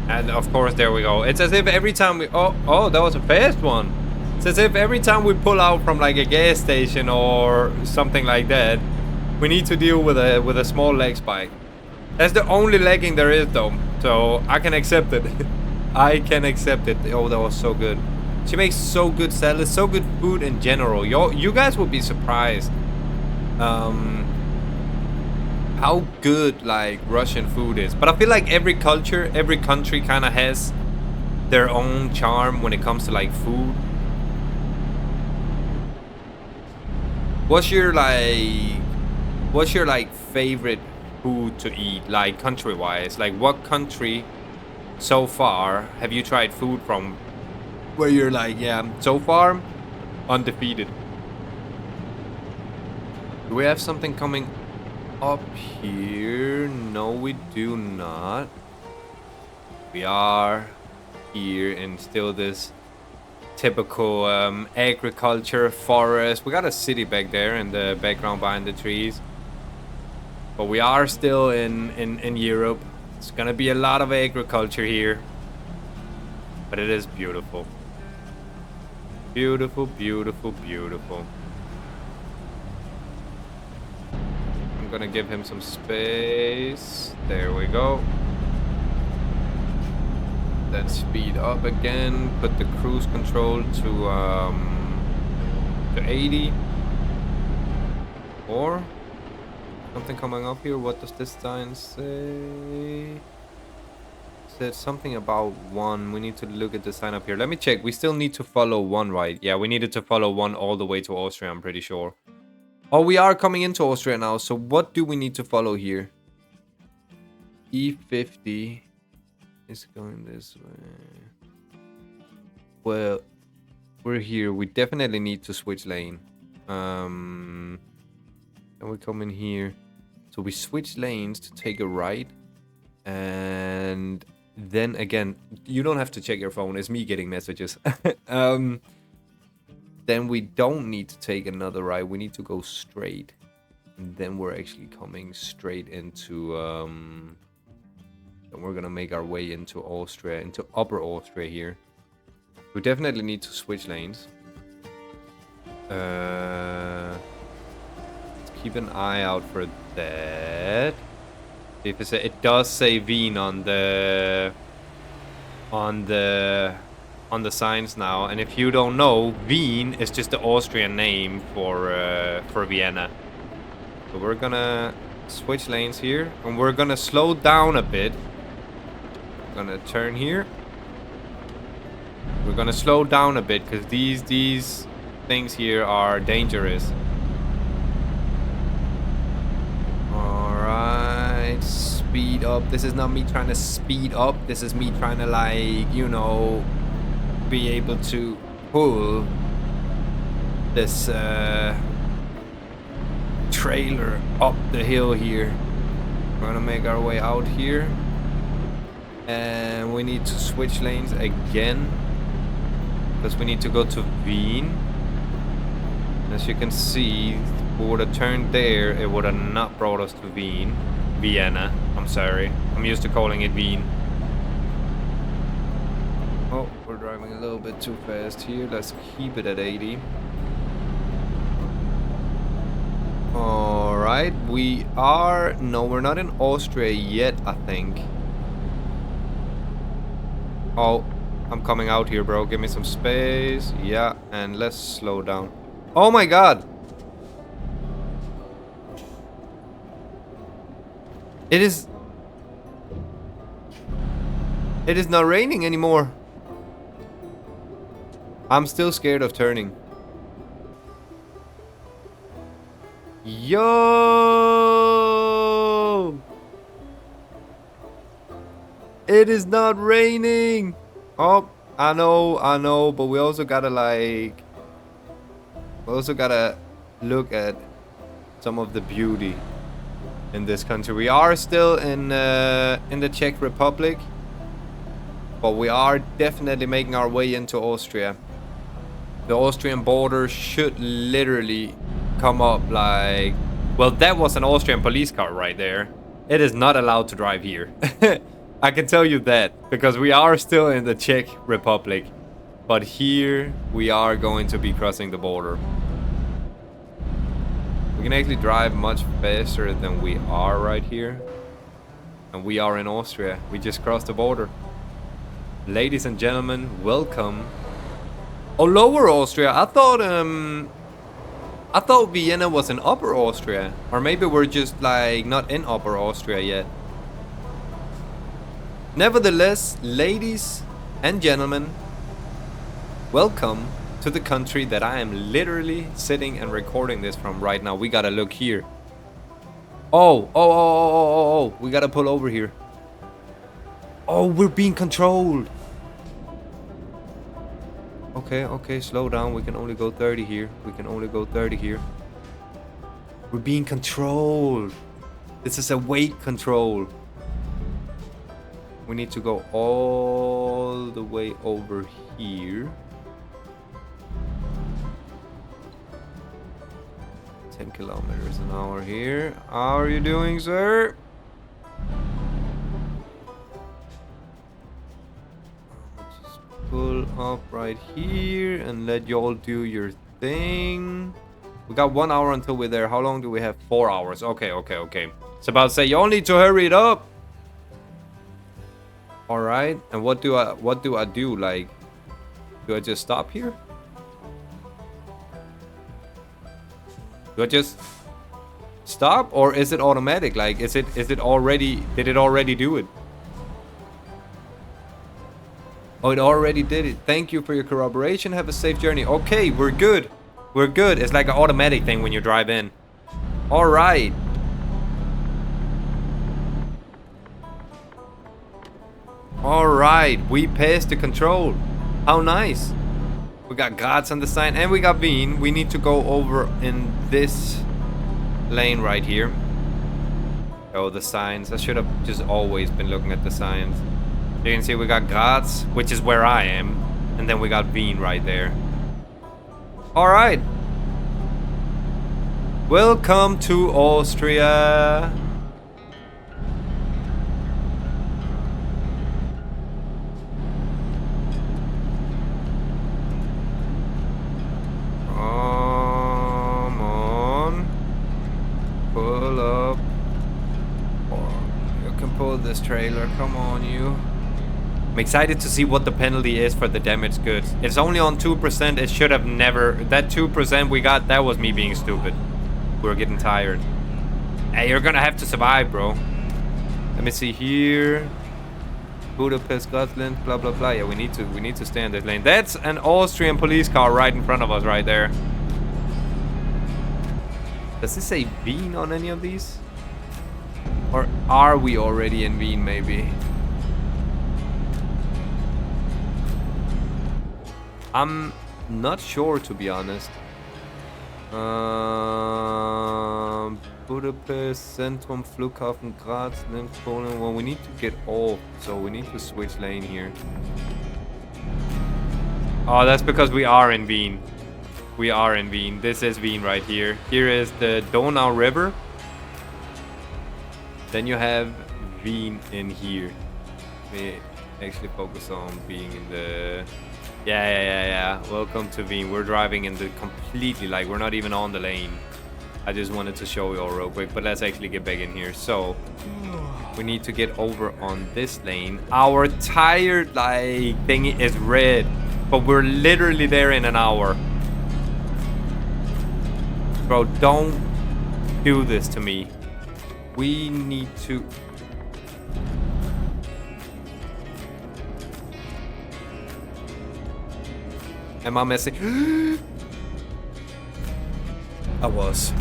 And of course, there we go. It's as if every time we... Oh, that was a fast one. It's as if every time we pull out from like a gas station or something like that, we need to deal with a small lag spike. That's the only lagging there is though, so I can accept it. I can accept it. Oh, that was so good. She makes so good salads, so good food in general. You guys would be surprised how good like Russian food is. But I feel like every culture, every country kind of has their own charm when it comes to like food. What's your like favorite food to eat, like country wise? Like what country so far have you tried food from where you're like, yeah, so far undefeated? Do we have something coming up here? No, we do not. We are here in still this typical agriculture forest. We got a city back there in the background behind the trees, but we are still in Europe. It's gonna be a lot of agriculture here, but it is beautiful. Beautiful, beautiful, beautiful. I'm gonna give him some space. There we go. Then speed up again. Put the cruise control to 80. Or something coming up here. What does this sign say? It said something about 1. We need to look at the sign up here. Let me check. We still need to follow 1, right? Yeah, we needed to follow 1 all the way to Austria, I'm pretty sure. Oh, we are coming into Austria now. So what do we need to follow here? E50 is going this way. Well, we're here. We definitely need to switch lane. And we come in here. So we switch lanes to take a right. And then again, you don't have to check your phone. It's me getting messages. Then we don't need to take another right. We need to go straight. And then we're actually coming straight into And we're gonna make our way into Austria, into Upper Austria here. We definitely need to switch lanes. Let's keep an eye out for that. If it does say Wien on the signs now, and if you don't know, Wien is just the Austrian name for Vienna. So we're gonna switch lanes here, and we're gonna slow down a bit. We're gonna turn here. We're gonna slow down a bit because these things here are dangerous. Alright, speed up. This is not me trying to speed up. This is me trying to, like, you know, be able to pull this trailer up the hill here. We're gonna make our way out here. And we need to switch lanes again. Because we need to go to Wien. As you can see, if we would have turned there, it would have not brought us to Wien. Vienna. I'm sorry. I'm used to calling it Wien. Oh, we're driving a little bit too fast here. Let's keep it at 80. Alright, we are... No, we're not in Austria yet, I think. Oh, I'm coming out here, bro. Give me some space. Yeah, and let's slow down. Oh my god! It is not raining anymore. I'm still scared of turning. Yo! It is not raining. Oh, I know, but we also gotta like... We also gotta look at some of the beauty in this country. We are still in the Czech Republic, but we are definitely making our way into Austria. The Austrian border should literally come up like... Well, that was an Austrian police car right there. It is not allowed to drive here. I can tell you that, because we are still in the Czech Republic. But here, we are going to be crossing the border. We can actually drive much faster than we are right here. And we are in Austria. We just crossed the border. Ladies and gentlemen, welcome. Oh, Lower Austria. I thought Vienna was in Upper Austria. Or maybe we're just like not in Upper Austria yet. Nevertheless, ladies and gentlemen, welcome to the country that I am literally sitting and recording this from right now. We gotta look here. Oh, we gotta pull over here. Oh, we're being controlled. Okay, slow down. We can only go 30 here. We're being controlled. This is a weight control. We need to go all the way over here. 10 kilometers an hour here. How are you doing, sir? Just pull up right here and let y'all do your thing. We got 1 hour until we're there. How long do we have? 4 hours. Okay. It's about to say y'all need to hurry it up. All right. And what do I do? Like, do I just stop here? Do I just stop, or is it automatic? Like, is it already? Did it already do it? Oh, it already did it. Thank you for your corroboration. Have a safe journey. Okay, we're good. We're good. It's like an automatic thing when you drive in. All right. All right. We passed the control. How nice. We got Graz on the sign, and we got Wien. We need to go over in this lane right here. Oh, the signs. I should have just always been looking at the signs. You can see we got Graz, which is where I am, and then we got Wien right there. All right. Welcome to Austria. can pull this trailer. Come on, you. I'm excited to see what the penalty is for the damaged goods. It's only on 2%. It should have never... That 2% we got, that was me being stupid. We're getting tired. Hey, you're gonna have to survive, bro. Let me see here. Budapest, Scotland, blah, blah, blah. Yeah, we need to stay in this lane. That's an Austrian police car right in front of us right there. Does this say Wien on any of these? Or are we already in Wien, maybe? I'm not sure, to be honest. Budapest, Zentrum, Flughafen, Graz, then Poland. Well, we need to get off, so we need to switch lane here. Oh, that's because we are in Wien. We are in Wien. This is Wien right here. Here is the Donau River. Then you have Wien in here. We actually focus on being in the... Yeah. Welcome to Wien. We're driving in the completely, like, we're not even on the lane. I just wanted to show you all real quick, but let's actually get back in here. So, we need to get over on this lane. Our tire, like, thingy is red, but we're literally there in an hour. Bro, don't do this to me. We need to... Am I messing? I was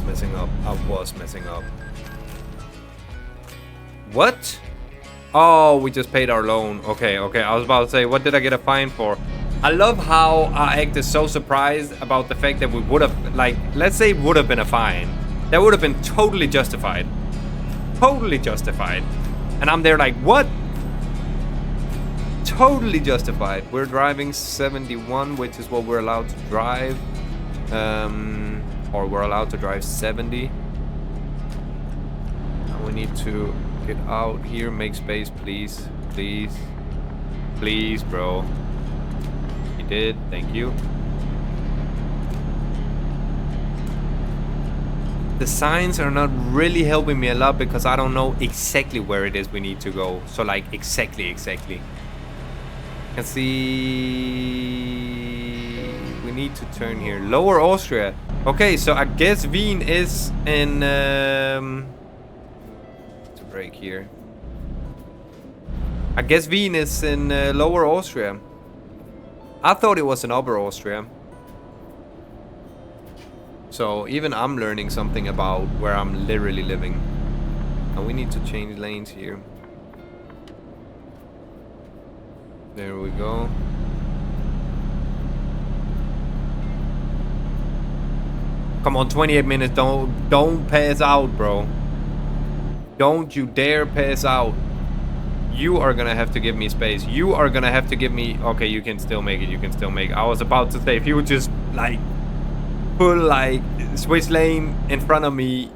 messing up. What? Oh, we just paid our loan. Okay. I was about to say, what did I get a fine for? I love how I acted so surprised about the fact that we would have, like, let's say it would have been a fine. That would have been totally justified. And I'm there like, what? Totally justified. We're driving 71, which is what we're allowed to drive. Or we're allowed to drive 70. And we need to get out here. Make space, please. Please, bro. You did. Thank you. The signs are not really helping me a lot because I don't know exactly where it is we need to go. So, like, exactly. Can see we need to turn here. Lower Austria. Okay, so I guess Wien is in to break here. I guess Wien is in Lower Austria. I thought it was in Upper Austria. So even I'm learning something about where I'm literally living. And we need to change lanes here. There we go. Come on, 28 minutes. Don't pass out, bro. Don't you dare pass out. You are gonna have to give me space. You are gonna have to give me... Okay, you can still make it. I was about to say, if you would just, like, pull, like, switch lane in front of me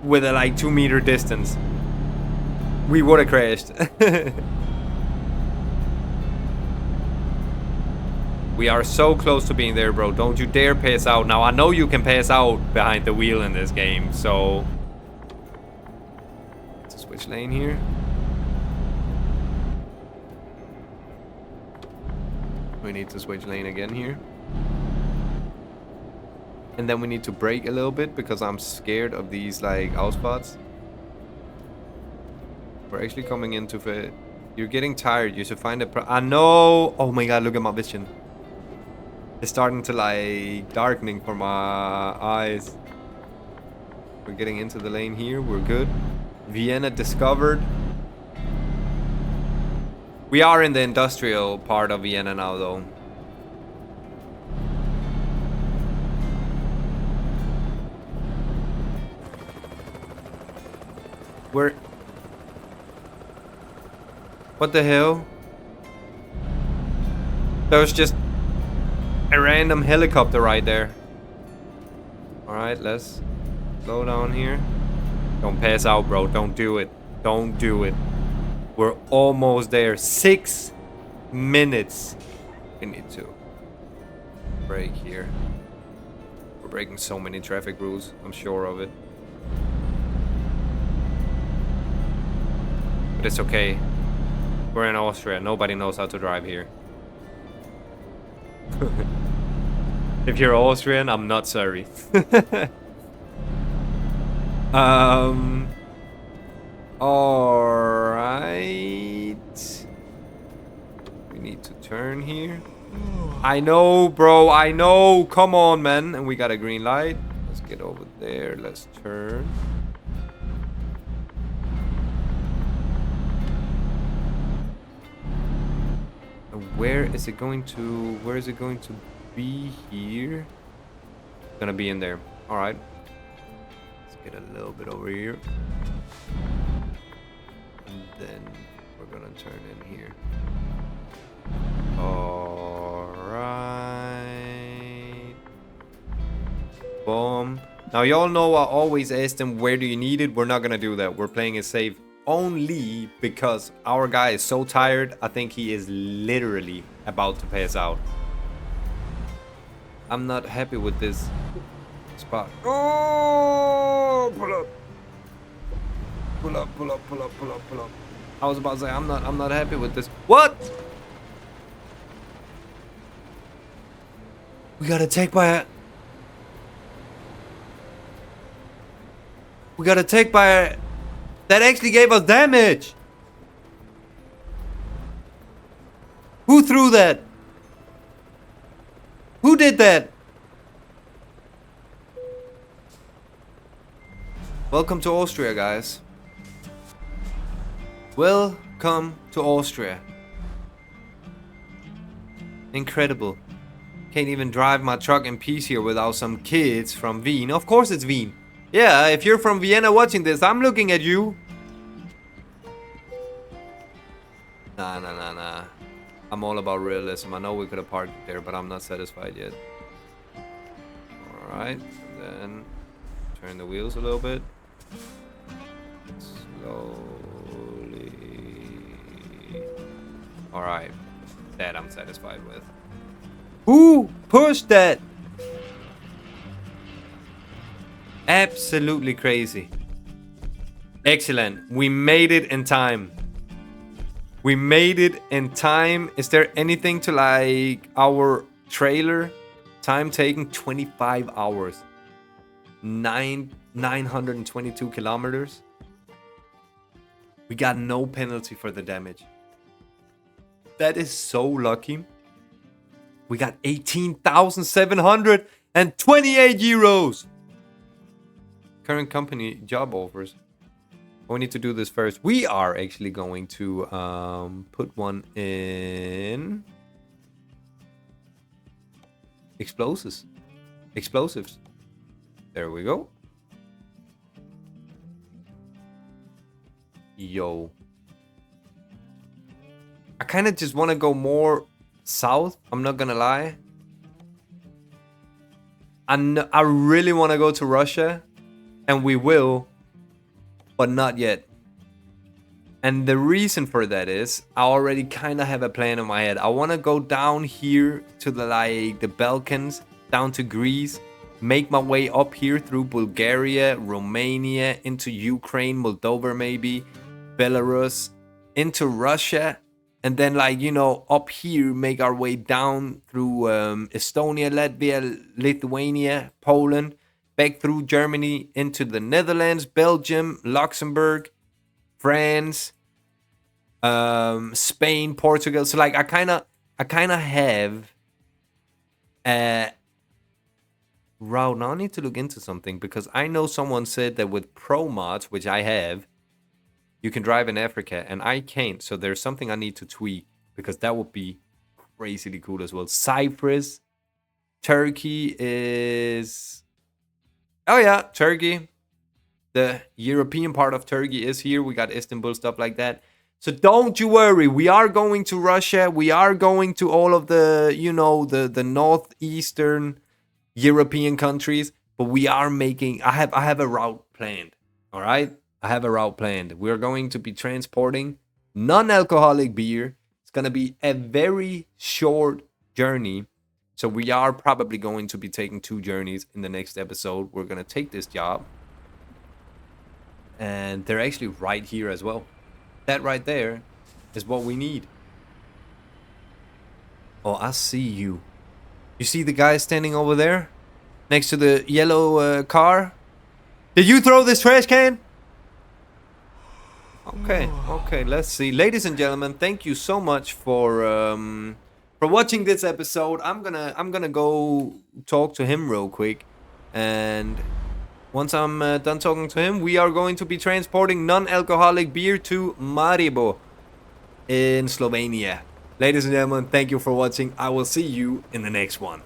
with a, like, 2 meter distance, we would have crashed. We are so close to being there, bro. Don't you dare pass out. Now, I know you can pass out behind the wheel in this game, so... Let's switch lane here. We need to switch lane again here. And then we need to brake a little bit because I'm scared of these, like, outspots. We're actually coming into the... You're getting tired. You should find a... I know! Oh my god, look at my vision. It's starting to, like, darkening for my eyes. We're getting into the lane here. We're good. Vienna discovered. We are in the industrial part of Vienna now, though. What the hell? There was just a random helicopter right there. Alright, let's slow down here. Don't pass out, bro. Don't do it. We're almost there. 6 minutes. We need to brake here. We're breaking so many traffic rules. I'm sure of it. But it's okay. We're in Austria. Nobody knows how to drive here. If you're Austrian, I'm not sorry. Alright. We need to turn here. I know, bro. I know. Come on, man. And we got a green light. Let's get over there. Let's turn. And where is it going to be here? It's gonna be in there. All right. Let's get a little bit over here. And then we're gonna turn in here. Alright. Boom. Now y'all know I always ask them where do you need it. We're not gonna do that. We're playing it safe only because our guy is so tired. I think he is literally about to pass out. I'm not happy with this spot. Oh, pull up. Pull up, pull up, pull up, pull up, pull up. I was about to say I'm not happy with this. What? We got attacked by a... We got attacked by a... That actually gave us damage. Who threw that? Who did that? Welcome to Austria, guys. Welcome to Austria. Incredible. Can't even drive my truck in peace here without some kids from Wien. Of course it's Wien. Yeah, if you're from Vienna watching this, I'm looking at you. Nah. I'm all about realism. I know we could have parked there, but I'm not satisfied yet. Alright, then turn the wheels a little bit. Slowly. Alright, that I'm satisfied with. Who pushed that? Absolutely crazy. Excellent. We made it in time. We made it in time. Is there anything to like our trailer? Time taken 25 hours. 922 kilometers. We got no penalty for the damage. That is so lucky. We got 18,728 euros. Current company job offers. We need to do this first. We are actually going to put one in explosives. There we go. Yo. I kind of just want to go more south. I'm not gonna lie. I really want to go to Russia. And we will. But not yet. And the reason for that is I already kind of have a plan in my head. I want to go down here to the Balkans, down to Greece, make my way up here through Bulgaria, Romania, into Ukraine, Moldova maybe, Belarus, into Russia, and then up here make our way down through Estonia, Latvia, Lithuania, Poland, back through Germany into the Netherlands, Belgium, Luxembourg, France, Spain, Portugal. So I kind of have a route. Now I need to look into something because I know someone said that with Pro Mods, which I have, you can drive in Africa and I can't. So there's something I need to tweak because that would be crazily cool as well. Cyprus, Turkey is... Oh yeah, Turkey. The European part of Turkey is here. We got Istanbul, stuff like that. So don't you worry. We are going to Russia. We are going to all of the, the northeastern European countries. But we are making... I have a route planned. All right? I have a route planned. We're going to be transporting non-alcoholic beer. It's going to be a very short journey. So we are probably going to be taking 2 journeys in the next episode. We're going to take this job. And they're actually right here as well. That right there is what we need. Oh, I see you. You see the guy standing over there? Next to the yellow car? Did you throw this trash can? Okay, let's see. Ladies and gentlemen, thank you so much for watching this episode. I'm gonna go talk to him real quick, and once I'm done talking to him, we are going to be transporting non-alcoholic beer to Maribor in Slovenia. Ladies and gentlemen, thank you for watching. I will see you in the next one.